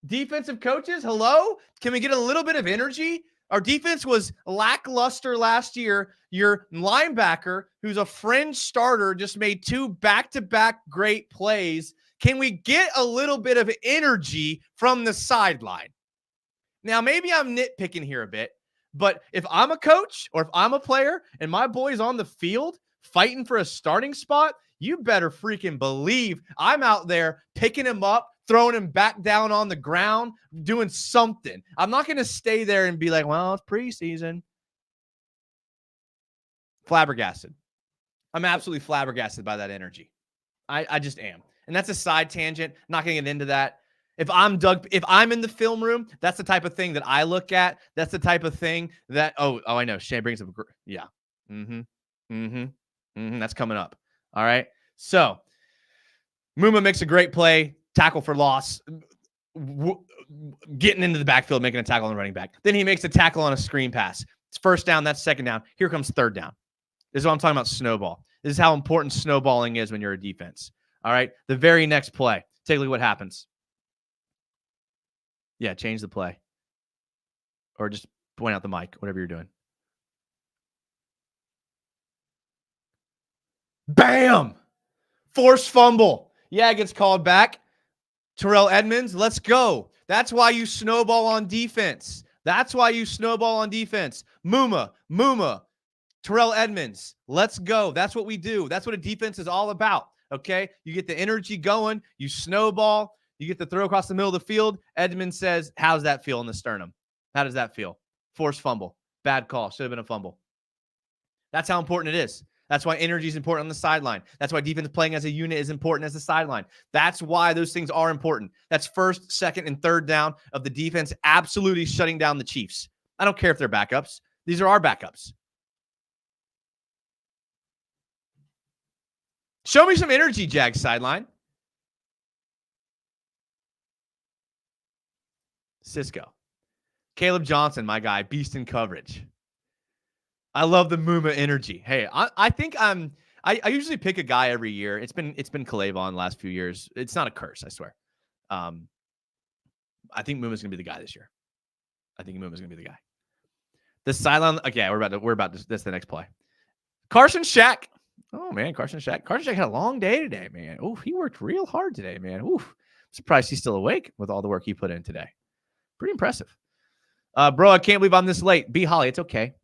Hello? Can we get a little bit of energy? Our defense was lackluster last year. Your linebacker, who's a fringe starter, just made 2 back-to-back great plays. Can we get a little bit of energy from the sideline? Now, maybe I'm nitpicking here a bit, but if I'm a coach or if I'm a player and my boy's on the field fighting for a starting spot, you better freaking believe I'm out there picking him up, throwing him back down on the ground, doing something. I'm not going to stay there and be like, well, it's preseason. Flabbergasted. I'm absolutely flabbergasted by that energy. I just am. And that's a side tangent. Not going to get into that. If I'm in the film room, that's the type of thing that I look at. That's the type of thing that, I know. Shay brings up, yeah. That's coming up. All right. So Muma makes a great play, tackle for loss, getting into the backfield, making a tackle on the running back. Then he makes a tackle on a screen pass. It's first down. That's second down. Here comes third down. This is what I'm talking about, snowball. This is how important snowballing is when you're a defense. All right. The very next play. Take a look at what happens. Yeah, change the play. Or just point out the mic, whatever you're doing. Bam! Forced fumble. Yeah, it gets called back. Terrell Edmonds, let's go. That's why you snowball on defense. Muma, Terrell Edmonds, let's go. That's what we do. That's what a defense is all about. Okay? You get the energy going. You snowball. You get the throw across the middle of the field. Edmonds says, how's that feel in the sternum? How does that feel? Forced fumble. Bad call. Should have been a fumble. That's how important it is. That's why energy is important on the sideline. That's why defense playing as a unit is important as the sideline. That's why those things are important. That's first, second, and third down of the defense absolutely shutting down the Chiefs. I don't care if they're backups. These are our backups. Show me some energy, Jags sideline. Cisco. Caleb Johnson, my guy, beast in coverage. I love the Muma energy. Hey, I think I usually pick a guy every year. It's been Kalevon the last few years. It's not a curse, I swear. I think Muma's gonna be the guy this year. I think Muma's gonna be the guy. The sideline. Okay, we're about to. That's the next play. Carson Shack. Oh man, Carson Shack. Carson Shack had a long day today, man. Oof, he worked real hard today, man. Oof. I'm surprised he's still awake with all the work he put in today. Pretty impressive. Bro, I can't believe I'm this late. B Holly, it's okay.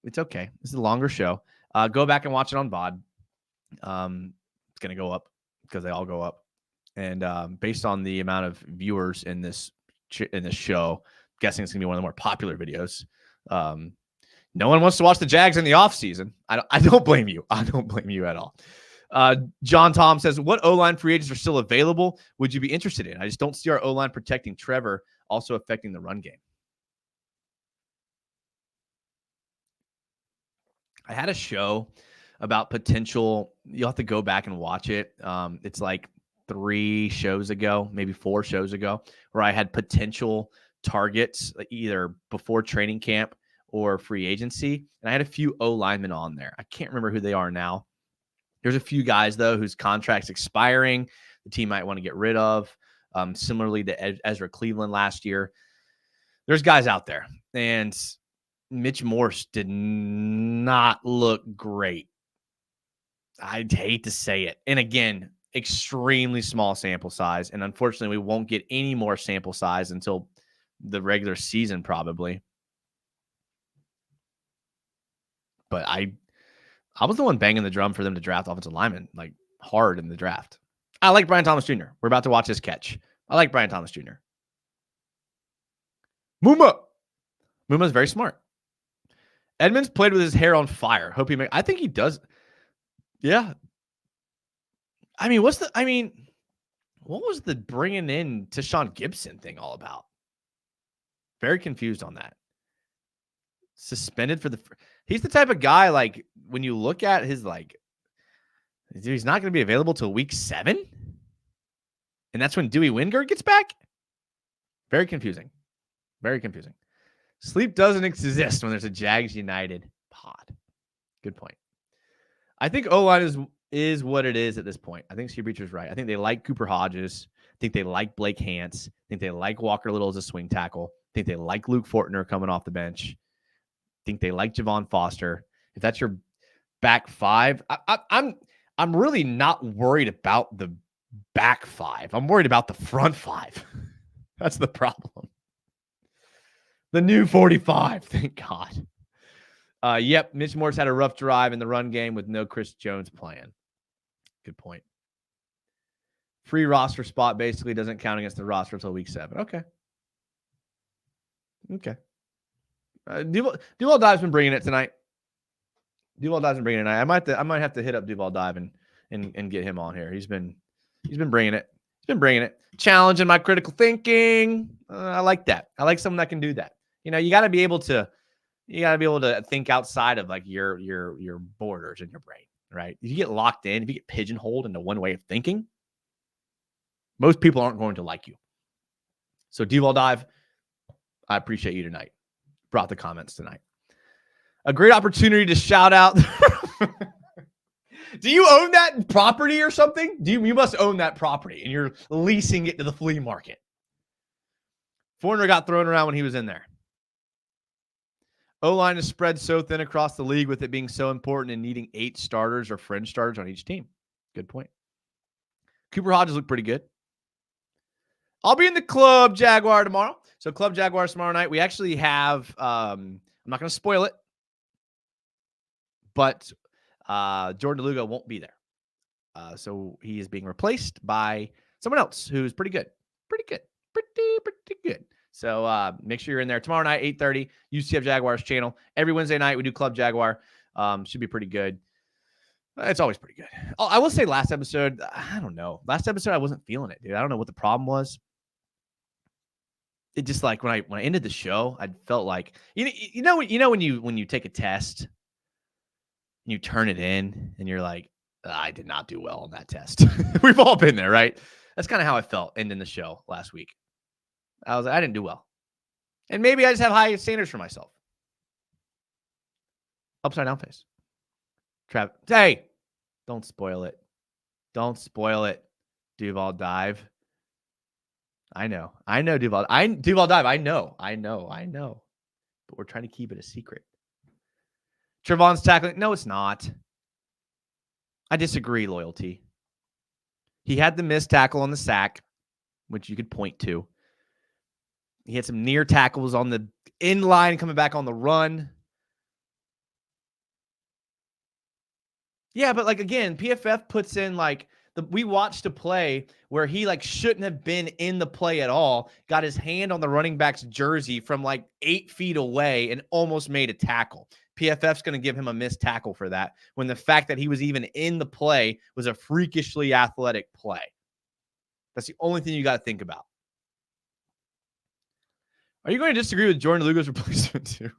It's okay. This is a longer show. Go back and watch it on VOD. It's gonna go up because they all go up. And based on the amount of viewers in this show, I'm guessing it's gonna be one of the more popular videos. No one wants to watch the Jags in the offseason. I don't blame you. I don't blame you at all. John Tom says, what O-line free agents are still available? Would you be interested in? I just don't see our O-line protecting Trevor, also affecting the run game. I had a show about potential. You'll have to go back and watch it. It's like 3 shows ago, maybe 4 shows ago, where I had potential targets either before training camp or free agency. And I had a few O linemen on there. I can't remember who they are now. There's a few guys, though, whose contract's expiring. The team might want to get rid of. Similarly to Ezra Cleveland last year. There's guys out there. And Mitch Morse did not look great. I'd hate to say it. And again, extremely small sample size. And unfortunately, we won't get any more sample size until the regular season, probably. But I was the one banging the drum for them to draft offensive linemen, like hard in the draft. I like Brian Thomas Jr. We're about to watch his catch. I like Brian Thomas Jr. Muma's very smart. Edmonds played with his hair on fire. I think he does. Yeah. I mean, what was the bringing in Tashawn Gibson thing all about? Very confused on that. Suspended for he's the type of guy, like, when you look at his, like, he's not going to be available till week 7. And that's when Dewey Wingard gets back. Very confusing. Very confusing. Sleep doesn't exist when there's a Jags United pod. Good point. I think O-line is what it is at this point. I think Steve Breacher's right. I think they like Cooper Hodges. I think they like Blake Hance. I think they like Walker Little as a swing tackle. I think they like Luke Fortner coming off the bench. I think they like Javon Foster. If that's your back 5, I'm really not worried about the back 5. I'm worried about the front 5. That's the problem. The new 45, thank God. Yep, Mitch Morse had a rough drive in the run game with no Chris Jones playing. Good point. Free roster spot basically doesn't count against the roster until week 7. Okay. Duval Dive's been bringing it tonight. I might have to hit up Duval Dive and get him on here. He's been bringing it. Challenging my critical thinking. I like that. I like someone that can do that. You know, you got to be able to think outside of, like, your borders in your brain, right? If you get locked in, if you get pigeonholed into one way of thinking, most people aren't going to like you. So Duval Dive, I appreciate you tonight. Brought the comments tonight. A great opportunity to shout out. Do you own that property or something? You must own that property and you're leasing it to the flea market. Fortner got thrown around when he was in there. O-line is spread so thin across the league with it being so important and needing 8 starters or fringe starters on each team. Good point. Cooper Hodges looked pretty good. I'll be in the Club Jaguar tomorrow. So Club Jaguar tomorrow night. We actually have, I'm not going to spoil it, but Jordan DeLuga won't be there. So he is being replaced by someone else who's pretty good. Pretty good. So make sure you're in there tomorrow night, 8:30, UCF Jaguars channel. Every Wednesday night, we do Club Jaguar. Should be pretty good. It's always pretty good. Oh, I will say last episode, I don't know. Last episode, I wasn't feeling it, dude. I don't know what the problem was. It just, like, when I ended the show, I felt like, you know when you take a test and you turn it in and you're like, I did not do well on that test. We've all been there, right? That's kind of how I felt ending the show last week. I didn't do well. And maybe I just have high standards for myself. Upside down face. Hey, don't spoil it. Don't spoil it. Duval dive. I know Duval. Duval dive. I know. But we're trying to keep it a secret. Trevon's tackling. No, it's not. I disagree, Loyalty. He had the missed tackle on the sack, which you could point to. He had some near tackles on the in line coming back on the run. Yeah, but like again, PFF puts in like we watched a play where he like shouldn't have been in the play at all, got his hand on the running back's jersey from like 8 feet away and almost made a tackle. PFF's going to give him a missed tackle for that when the fact that he was even in the play was a freakishly athletic play. That's the only thing you got to think about. Are you going to disagree with Jordan Lugo's replacement too?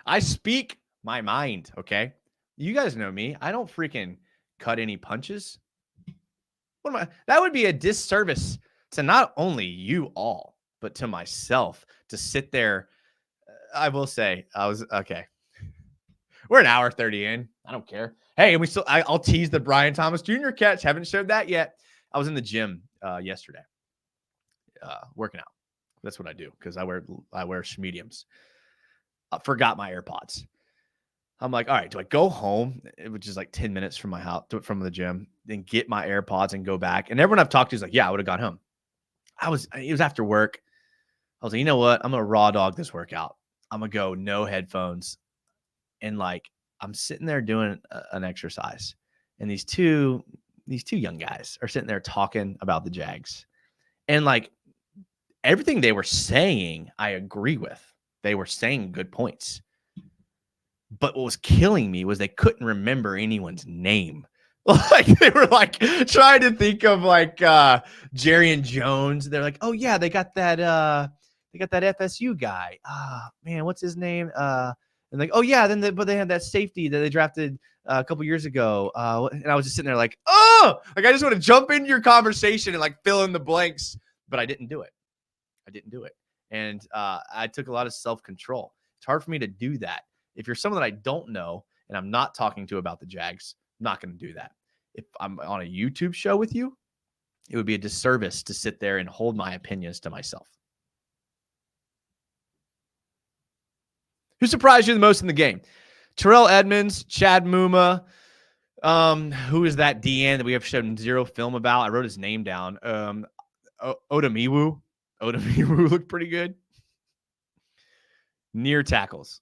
I speak my mind, okay? You guys know me. I don't freaking cut any punches. That would be a disservice to not only you all, but to myself to sit there. I will say, okay. We're an hour 30 in. I don't care. Hey, and I'll tease the Brian Thomas Jr. catch. Haven't shared that yet. I was in the gym yesterday, working out. That's what I do because I wear mediums. I forgot my AirPods. I'm like, all right, do I go home, which is like 10 minutes from my house, from the gym, then get my AirPods and go back? And everyone I've talked to is like, yeah, I would have gone home. It was after work. I was like, you know what? I'm going to raw dog this workout. I'm going to go no headphones. And like, I'm sitting there doing an exercise. And these two young guys are sitting there talking about the Jags. And like everything they were saying, I agree with. They were saying good points. But what was killing me was they couldn't remember anyone's name. Like they were like trying to think of like Jerry and Jones. They're like, oh yeah, they got that FSU guy. Man, what's his name? And like, oh yeah, but they had that safety that they drafted a couple years ago. And I was just sitting there like, oh, like I just want to jump into your conversation and like fill in the blanks, but I didn't do it. And I took a lot of self-control. It's hard for me to do that. If you're someone that I don't know and I'm not talking to about the Jags, I'm not going to do that. If I'm on a YouTube show with you, it would be a disservice to sit there and hold my opinions to myself. Who surprised you the most in the game? Terrell Edmonds, Chad Muma. Who is that DN that we have shown zero film about? I wrote his name down. Odamiwu. Odamiwu looked pretty good. Near tackles.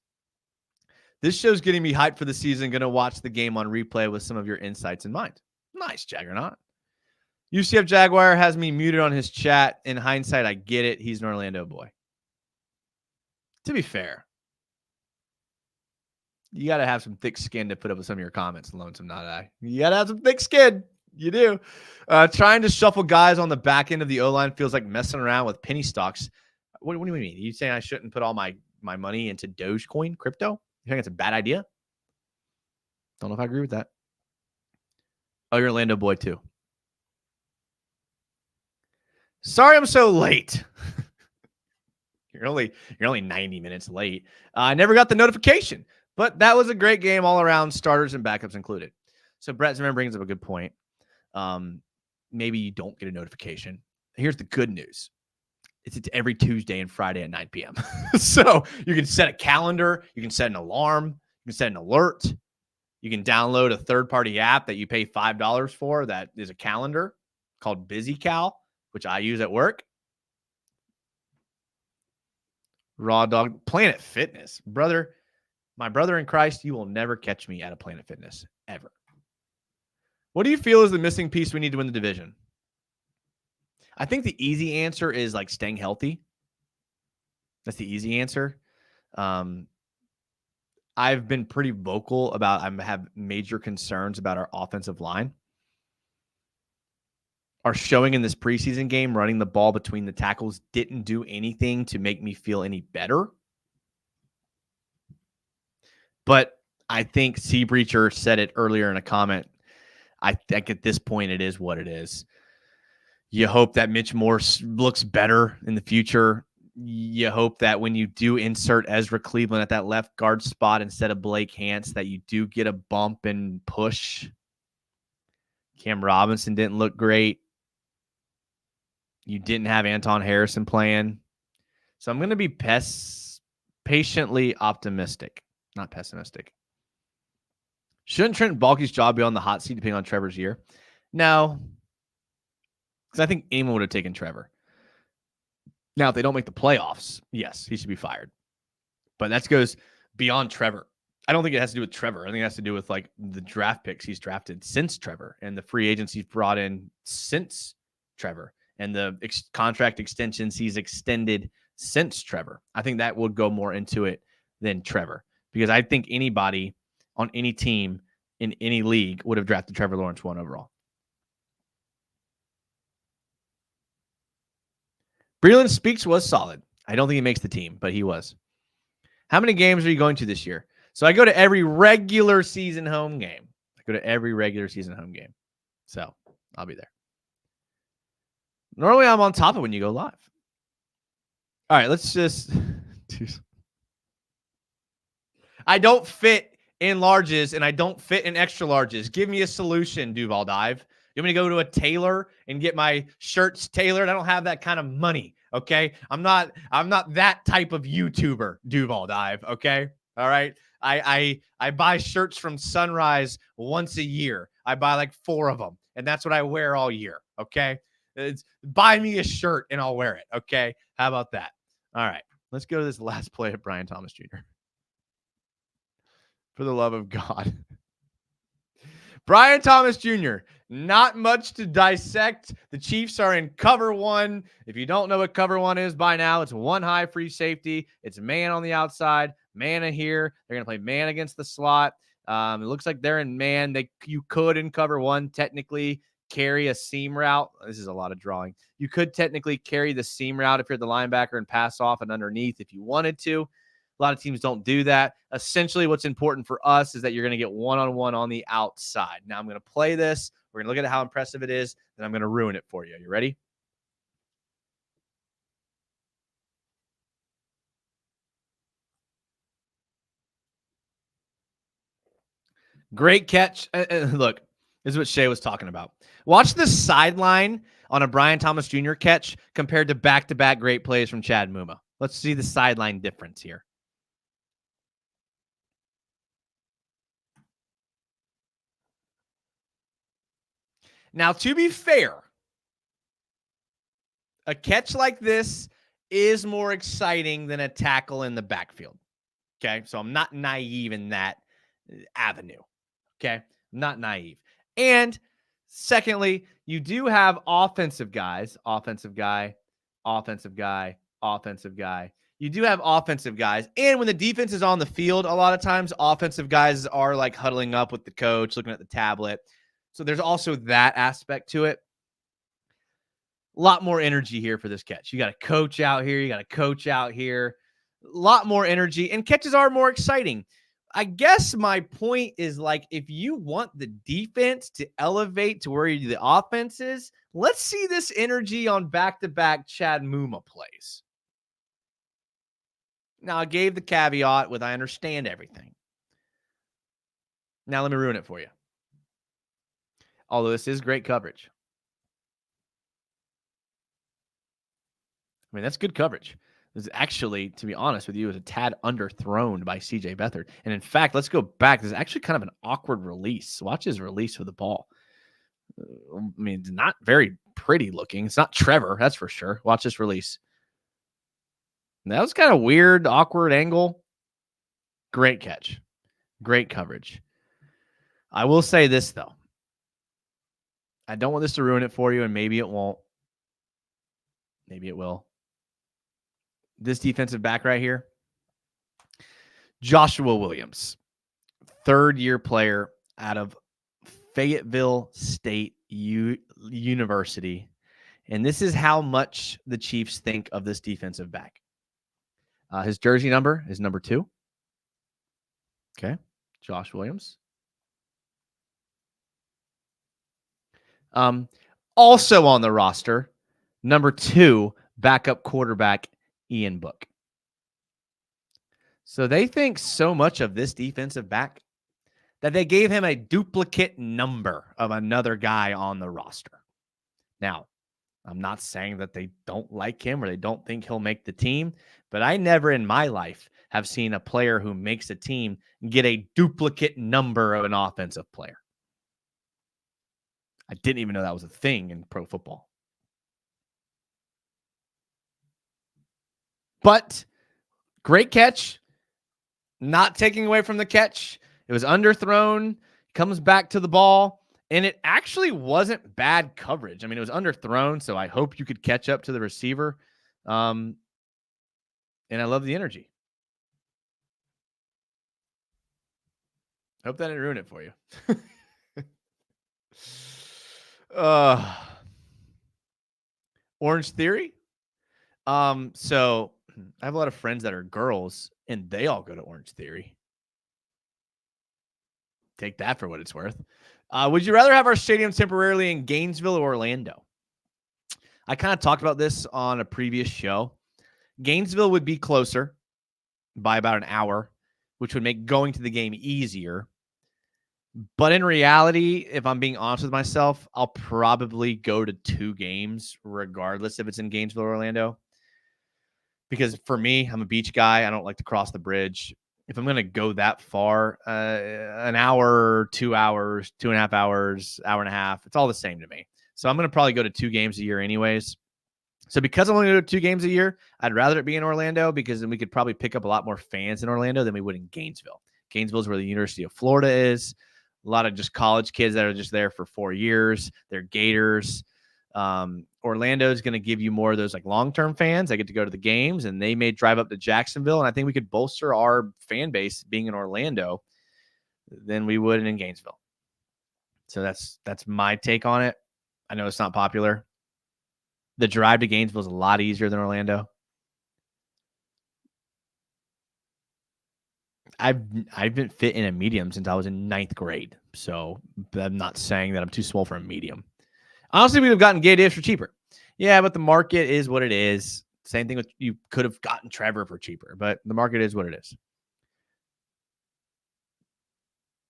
This show's getting me hyped for the season. Going to watch the game on replay with some of your insights in mind. Nice, Jaggernaut. UCF Jaguar has me muted on his chat. In hindsight, I get it. He's an Orlando boy. To be fair, you got to have some thick skin to put up with some of your comments, Lonesome Not I. You got to have some thick skin. You do. Trying to shuffle guys on the back end of the O-line feels like messing around with penny stocks. What do you mean? Are you saying I shouldn't put all my money into Dogecoin, crypto? You think it's a bad idea? Don't know if I agree with that. Oh, you're Orlando boy too. Sorry I'm so late. You're only 90 minutes late. I never got the notification, but that was a great game all around, starters and backups included. So Brett Zimmerman brings up a good point. Maybe you don't get a notification. Here's the good news. It's every Tuesday and Friday at 9 p.m. So you can set a calendar. You can set an alarm. You can set an alert. You can download a third-party app that you pay $5 for that is a calendar called BusyCal, which I use at work. Raw Dog. Planet Fitness. Brother, my brother in Christ, you will never catch me at a Planet Fitness, ever. What do you feel is the missing piece we need to win the division? I think the easy answer is like staying healthy. That's the easy answer. I've been pretty vocal about I have major concerns about our offensive line. Our showing in this preseason game, running the ball between the tackles, didn't do anything to make me feel any better. But I think Seabreacher said it earlier in a comment. I think at this point it is what it is. You hope that Mitch Morse looks better in the future. You hope that when you do insert Ezra Cleveland at that left guard spot instead of Blake Hance, that you do get a bump and push. Cam Robinson didn't look great. You didn't have Anton Harrison playing. So I'm going to be patiently optimistic, not pessimistic. Shouldn't Trent Baalke's job be on the hot seat depending on Trevor's year? No, because I think anyone would have taken Trevor. Now, if they don't make the playoffs, yes, he should be fired. But that goes beyond Trevor. I don't think it has to do with Trevor. I think it has to do with like the draft picks he's drafted since Trevor and the free agents he's brought in since Trevor and the contract extensions he's extended since Trevor. I think that would go more into it than Trevor, because I think anybody on any team in any league would have drafted Trevor Lawrence 1 overall. Breland Speaks was solid. I don't think he makes the team, but he was. How many games are you going to this year? So I go to every regular season home game. So I'll be there. Normally I'm on top of when you go live. All right, let's just. I don't fit in larges and I don't fit in extra larges. Give me a solution, Duval Dive. You want me to go to a tailor and get my shirts tailored? I don't have that kind of money. Okay. I'm not that type of YouTuber, Duval Dive. Okay. All right. I buy shirts from Sunrise once a year. I buy like 4 of them, and that's what I wear all year. Okay. Buy me a shirt and I'll wear it. Okay. How about that? All right. Let's go to this last play of Brian Thomas Jr. For the love of God. Brian Thomas Jr., not much to dissect. The Chiefs are in cover 1. If you don't know what cover 1 is by now, it's 1 high free safety. It's man on the outside, man in here. They're going to play man against the slot. It looks like they're in man. You could, in cover 1, technically carry a seam route. This is a lot of drawing. You could technically carry the seam route if you're the linebacker and pass off and underneath if you wanted to. A lot of teams don't do that. Essentially, what's important for us is that you're going to get one-on-one on the outside. Now, I'm going to play this. We're going to look at how impressive it is, and I'm going to ruin it for you. You ready? Great catch. Look, this is what Shea was talking about. Watch the sideline on a Brian Thomas Jr. catch compared to back-to-back great plays from Chad Muma. Let's see the sideline difference here. Now, to be fair, a catch like this is more exciting than a tackle in the backfield. Okay, so I'm not naive in that avenue. Okay, I'm not naive. And secondly, you do have offensive guys. You do have offensive guys. And when the defense is on the field, a lot of times offensive guys are like huddling up with the coach, looking at the tablet. So there's also that aspect to it. A lot more energy here for this catch. You got a coach out here. A lot more energy, and catches are more exciting. I guess my point is, like, if you want the defense to elevate to where the offense is, let's see this energy on back-to-back Chad Muma plays. Now, I gave the caveat with I understand everything. Now, let me ruin it for you. Although this is great coverage. I mean, that's good coverage. This is actually, to be honest with you, is a tad underthrown by CJ Beathard. And in fact, let's go back. This is actually kind of an awkward release. Watch his release with the ball. I mean, it's not very pretty looking. It's not Trevor, that's for sure. Watch this release. And that was kind of weird, awkward angle. Great catch. Great coverage. I will say this, though. I don't want this to ruin it for you, and maybe it won't. Maybe it will. This defensive back right here, Joshua Williams, 3rd-year player out of Fayetteville State University. And this is how much the Chiefs think of this defensive back. His jersey number is number 2. Okay. Josh Williams. Also on the roster, number 2 backup quarterback, Ian Book. So they think so much of this defensive back that they gave him a duplicate number of another guy on the roster. Now, I'm not saying that they don't like him or they don't think he'll make the team, but I never in my life have seen a player who makes a team get a duplicate number of an offensive player. I didn't even know that was a thing in pro football. But great catch, not taking away from the catch. It was underthrown, comes back to the ball, and it actually wasn't bad coverage. I mean, it was underthrown, so I hope you could catch up to the receiver. And I love the energy. Hope that didn't ruin it for you. Orange Theory. So I have a lot of friends that are girls, and they all go to Orange Theory. Take that for what it's worth. Would you rather have our stadium temporarily in Gainesville or Orlando? I kind of talked about this on a previous show. Gainesville would be closer by about an hour, which would make going to the game easier. But in reality, if I'm being honest with myself, I'll probably go to 2 games, regardless if it's in Gainesville or Orlando. Because for me, I'm a beach guy. I don't like to cross the bridge. If I'm going to go that far, an hour, 2 hours, 2.5 hours, hour and a half, it's all the same to me. So I'm going to probably go to 2 games a year anyways. So because I'm only going to go to 2 games a year, I'd rather it be in Orlando because then we could probably pick up a lot more fans in Orlando than we would in Gainesville. Gainesville is where the University of Florida is. A lot of just college kids that are just there for 4 years. They're Gators. Orlando is going to give you more of those like long-term fans that get to go to the games, and they may drive up to Jacksonville. And I think we could bolster our fan base being in Orlando than we would in Gainesville. So that's my take on it. I know it's not popular. The drive to Gainesville is a lot easier than Orlando. I've been fit in a medium since I was in 9th grade. So I'm not saying that I'm too small for a medium. Honestly, we would have gotten Gay Davis for cheaper. Yeah, but the market is what it is. Same thing with you could have gotten Trevor for cheaper, but the market is what it is.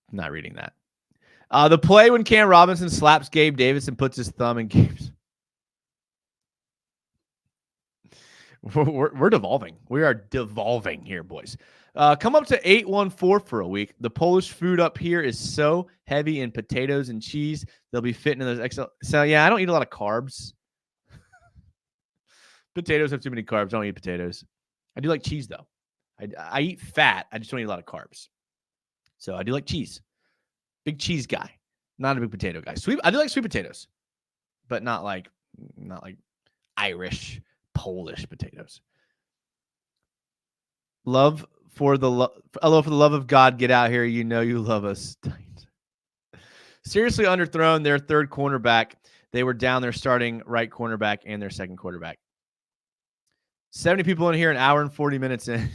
I'm not reading that. The play when Cam Robinson slaps Gabe Davis and puts his thumb in Gabe's. We're devolving. We are devolving here, boys. Come up to 814 for a week. The Polish food up here is so heavy in potatoes and cheese. They'll be fitting in those XL. So, yeah, I don't eat a lot of carbs. Potatoes have too many carbs. I don't eat potatoes. I do like cheese, though. I eat fat. I just don't eat a lot of carbs. So, I do like cheese. Big cheese guy. Not a big potato guy. I do like sweet potatoes, but not like Irish, Polish potatoes. Love for the love of God, get out here. You know you love us. Seriously underthrown their 3rd cornerback. They were down their starting right cornerback and their 2nd quarterback. 70 people in here, an hour and 40 minutes in.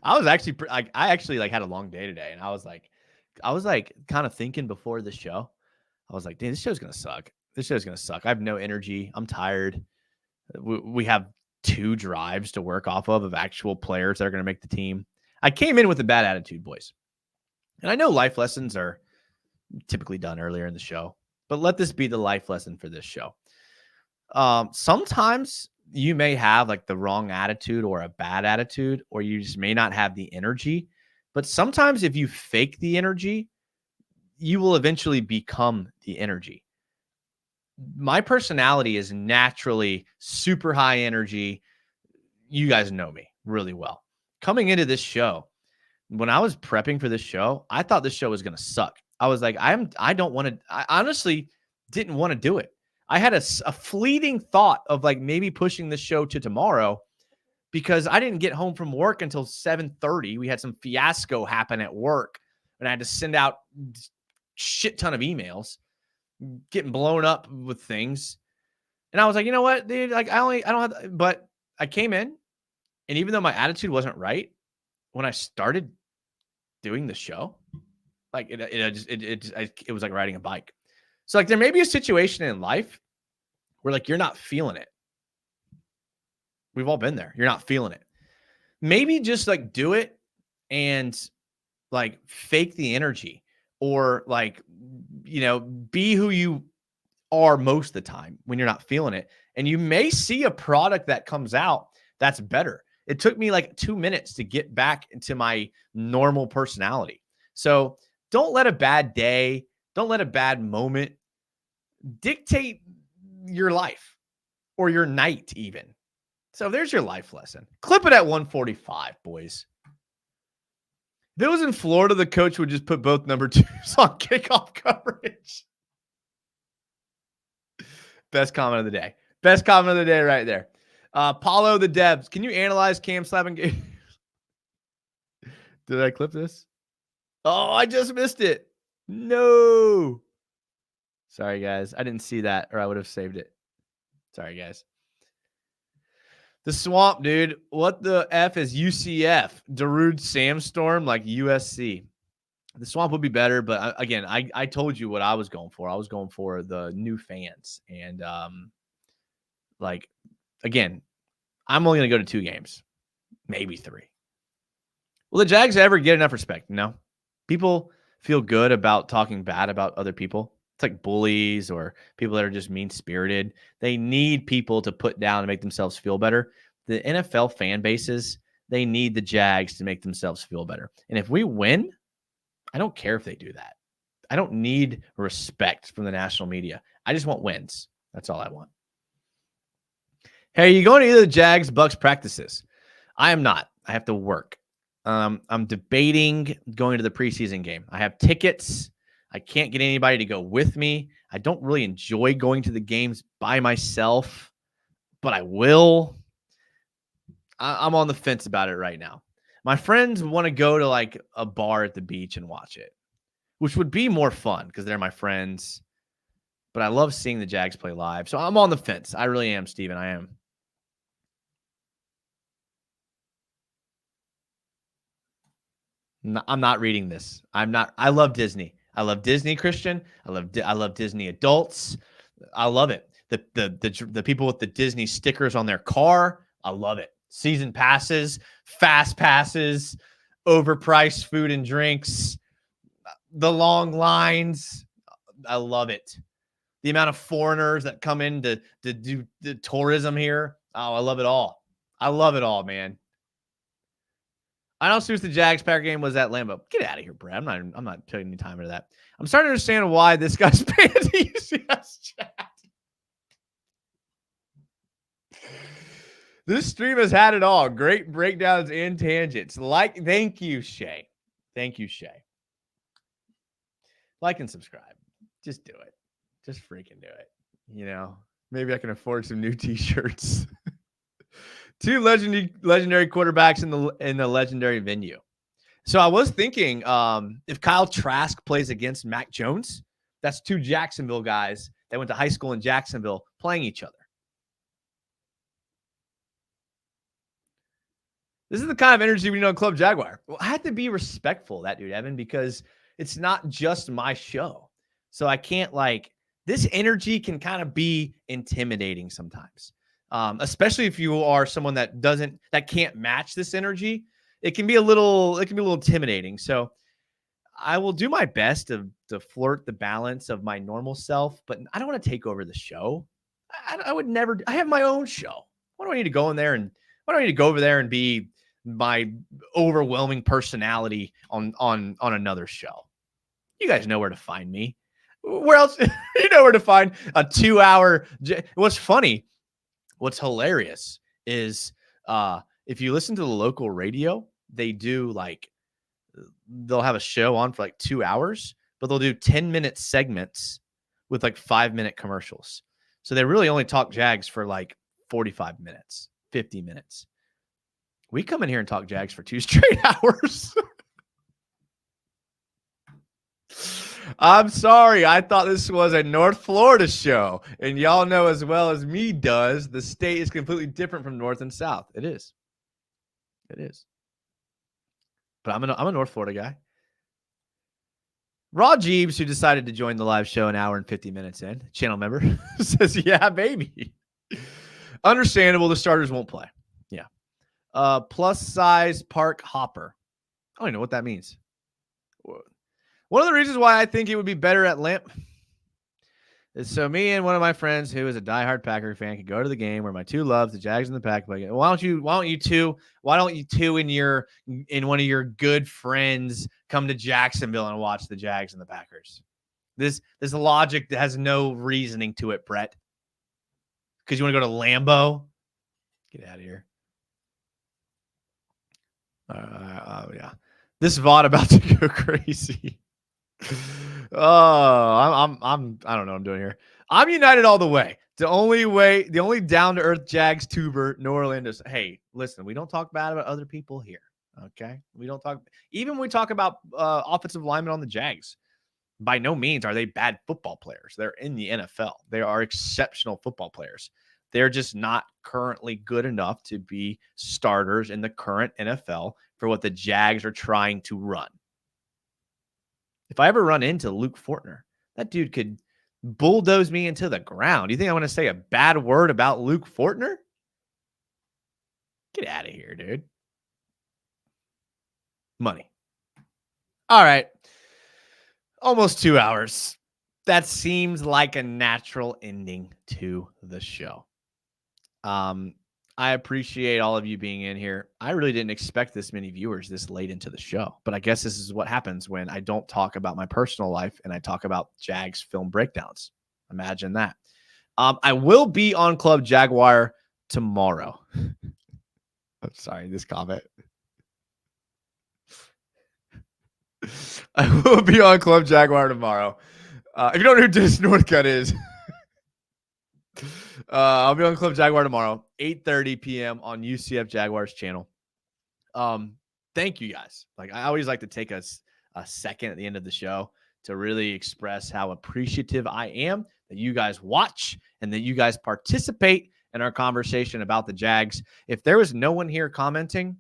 I was actually had a long day today, and I was kind of thinking before the show. I was like, "Dude, this show's gonna suck. This show's gonna suck. I have no energy. I'm tired. We have 2 drives to work off of actual players that are going to make the team." I came in with a bad attitude, boys. And I know life lessons are typically done earlier in the show, but let this be the life lesson for this show. Sometimes you may have like the wrong attitude or a bad attitude, or you just may not have the energy. But sometimes if you fake the energy, you will eventually become the energy. My personality is naturally super high energy. You guys know me really well. Coming into this show, when I was prepping for this show, I thought this show was going to suck. I was like, I honestly didn't want to do it. I had a fleeting thought of like maybe pushing this show to tomorrow because I didn't get home from work until 7:30. We had some fiasco happen at work and I had to send out shit ton of emails, getting blown up with things. And I was like, you know what, dude, like I don't have, but I came in, and even though my attitude wasn't right, when I started doing the show, Like it was like riding a bike. So like there may be a situation in life where like you're not feeling it. We've all been there. You're not feeling it. Maybe just like do it and like fake the energy, or like, be who you are most of the time when you're not feeling it. And you may see a product that comes out that's better. It took me like 2 minutes to get back into my normal personality. So don't let a bad day, don't let a bad moment dictate your life or your night even. So there's your life lesson. Clip it at 145, boys. If it was in Florida, the coach would just put both number 2s on kickoff coverage. Best comment of the day. Best comment of the day right there. Paulo the Debs. Can you analyze Cam slapping game? Did I clip this? Oh, I just missed it. No. Sorry, guys. I didn't see that, or I would have saved it. Sorry, guys. The Swamp, dude. What the F is UCF? Darude Sandstorm, like USC. The Swamp would be better, but again, I told you what I was going for. I was going for the new fans. And, like, again, I'm only going to go to 2 games, maybe 3. Will the Jags ever get enough respect? No. People feel good about talking bad about other people. It's like bullies or people that are just mean-spirited. They need people to put down and make themselves feel better. The NFL fan bases, they need the Jags to make themselves feel better. And if we win, I don't care if they do that. I don't need respect from the national media. I just want wins. That's all I want. Hey, are you going to either the Jags Bucks practices? I am not. I have to work. I'm debating going to the preseason game. I have tickets. I can't get anybody to go with me. I don't really enjoy going to the games by myself, but I will. I'm on the fence about it right now. My friends want to go to like a bar at the beach and watch it, which would be more fun because they're my friends. But I love seeing the Jags play live. So I'm on the fence. I really am, Steven. I am. I'm not reading this. I'm not. I love Disney. I love Disney, Christian. I love Disney adults. I love it. The people with the Disney stickers on their car. I love it. Season passes, fast passes, overpriced food and drinks, the long lines. I love it. The amount of foreigners that come in to do the tourism here. Oh, I love it all. I love it all, man. I don't see if the Jags Packer game was at Lambeau. Get out of here, Brad. I'm not taking any time into that. I'm starting to understand why this guy's paying the UCS chat. This stream has had it all. Great breakdowns and tangents. Thank you, Shay. Thank you, Shay. Like and subscribe. Just do it. Just freaking do it. Maybe I can afford some new t-shirts. 2 legendary quarterbacks in the legendary venue. So I was thinking, if Kyle Trask plays against Mac Jones, that's 2 Jacksonville guys that went to high school in Jacksonville playing each other. This is the kind of energy we know in Club Jaguar. Well, I have to be respectful of that, dude, Evan, because it's not just my show. So I can't this energy can kind of be intimidating sometimes. Especially if you are someone that can't match this energy, it can be a little intimidating. So I will do my best to flirt the balance of my normal self, but I don't want to take over the show. I would never. I have my own show. Why do I need to go over there and be my overwhelming personality on another show? You guys know where to find me. Where else? You know where to find a 2-hour. What's funny? What's hilarious is if you listen to the local radio, they'll have a show on for 2 hours, but they'll do 10-minute segments with 5-minute commercials. So they really only talk Jags for 45 minutes, 50 minutes. We come in here and talk Jags for 2 straight hours. I'm sorry. I thought this was a North Florida show. And y'all know as well as me does, the state is completely different from North and South. It is. It is. But I'm a North Florida guy. Raw Jeeves, who decided to join the live show an hour and 50 minutes in, channel member, says, yeah, baby. Understandable. The starters won't play. Yeah. Plus size park hopper. I don't even know what that means. One of the reasons why I think it would be better at Lamp is so me and one of my friends who is a diehard Packer fan could go to the game where my two loves, the Jags and the Pack, play. Why don't you two in one of your good friends come to Jacksonville and watch the Jags and the Packers? This logic has no reasoning to it, Brett. Because you want to go to Lambeau? Get out of here. Yeah. This VOD about to go crazy. Oh, I don't know what I'm doing here. I'm United all the way. The only down to earth Jags tuber, New Orlando. Hey, listen, we don't talk bad about other people here. Okay, we don't talk. Even when we talk about offensive linemen on the Jags, by no means are they bad football players. They're in the NFL. They are exceptional football players. They're just not currently good enough to be starters in the current NFL for what the Jags are trying to run. If I ever run into Luke Fortner, that dude could bulldoze me into the ground. You think I want to say a bad word about Luke Fortner? Get out of here, dude. Money. All right. Almost 2 hours. That seems like a natural ending to the show. I appreciate all of you being in here. I really didn't expect this many viewers this late into the show, but I guess this is what happens when I don't talk about my personal life and I talk about Jags film breakdowns. Imagine that. I will be on Club Jaguar tomorrow. I'm sorry, this comment. I will be on Club Jaguar tomorrow. If you don't know who Dennis Northcutt is, I'll be on Club Jaguar tomorrow, 8:30 p.m. on UCF Jaguars channel. Thank you guys. Like, I always like to take a second at the end of the show to really express how appreciative I am that you guys watch and that you guys participate in our conversation about the Jags. If there was no one here commenting,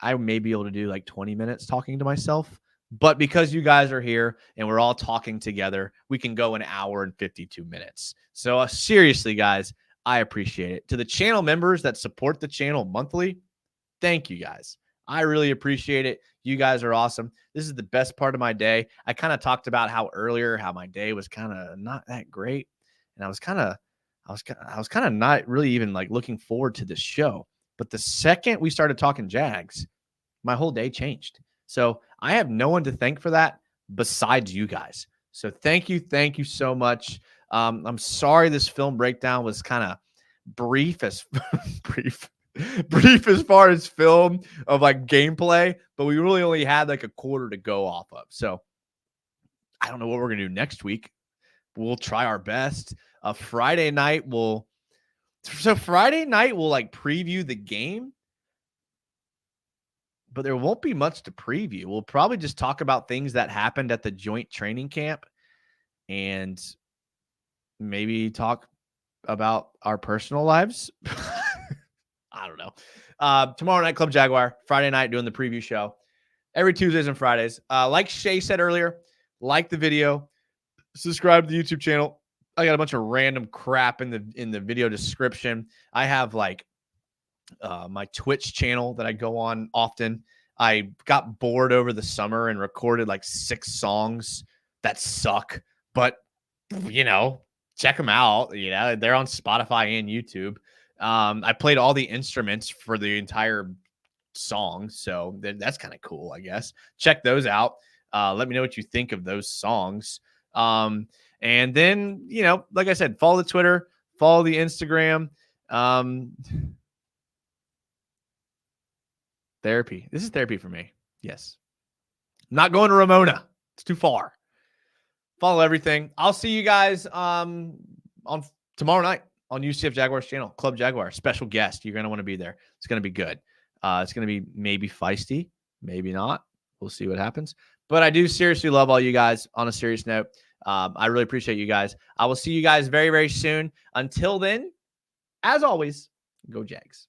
I may be able to do like 20 minutes talking to myself. But because you guys are here and we're all talking together, we can go an hour and 52 minutes. So seriously, guys, I appreciate it. To the channel members that support the channel monthly, thank you guys. I really appreciate it. You guys are awesome. This is the best part of my day. I kind of talked about how my day was kind of not that great. And I was kind of not really even like looking forward to this show. But the second we started talking Jags, my whole day changed. So I have no one to thank for that besides you guys. So thank you so much. I'm sorry this film breakdown was kind of brief as far as film of like gameplay, but we really only had like a quarter to go off of. So I don't know what we're gonna do next week. We'll try our best. Friday night we'll like preview the game. But there won't be much to preview. We'll probably just talk about things that happened at the joint training camp and maybe talk about our personal lives. I don't know. Tomorrow night, Club Jaguar. Friday night, doing the preview show. Every Tuesdays and Fridays. Like Shay said earlier, like the video. Subscribe to the YouTube channel. I got a bunch of random crap in the video description. I have like my Twitch channel that I go on often. I got bored over the summer and recorded like 6 songs that suck, but check them out. They're on Spotify and YouTube. I played all the instruments for the entire song, so that's kind of cool, I guess. Check those out. Let me know what you think of those songs. And then, like I said, follow the Twitter, follow the Instagram. Therapy. This is therapy for me. Yes. I'm not going to Ramona. It's too far. Follow everything. I'll see you guys on tomorrow night on UCF Jaguars channel. Club Jaguar. Special guest. You're going to want to be there. It's going to be good. It's going to be maybe feisty. Maybe not. We'll see what happens. But I do seriously love all you guys on a serious note. I really appreciate you guys. I will see you guys very, very soon. Until then, as always, go Jags.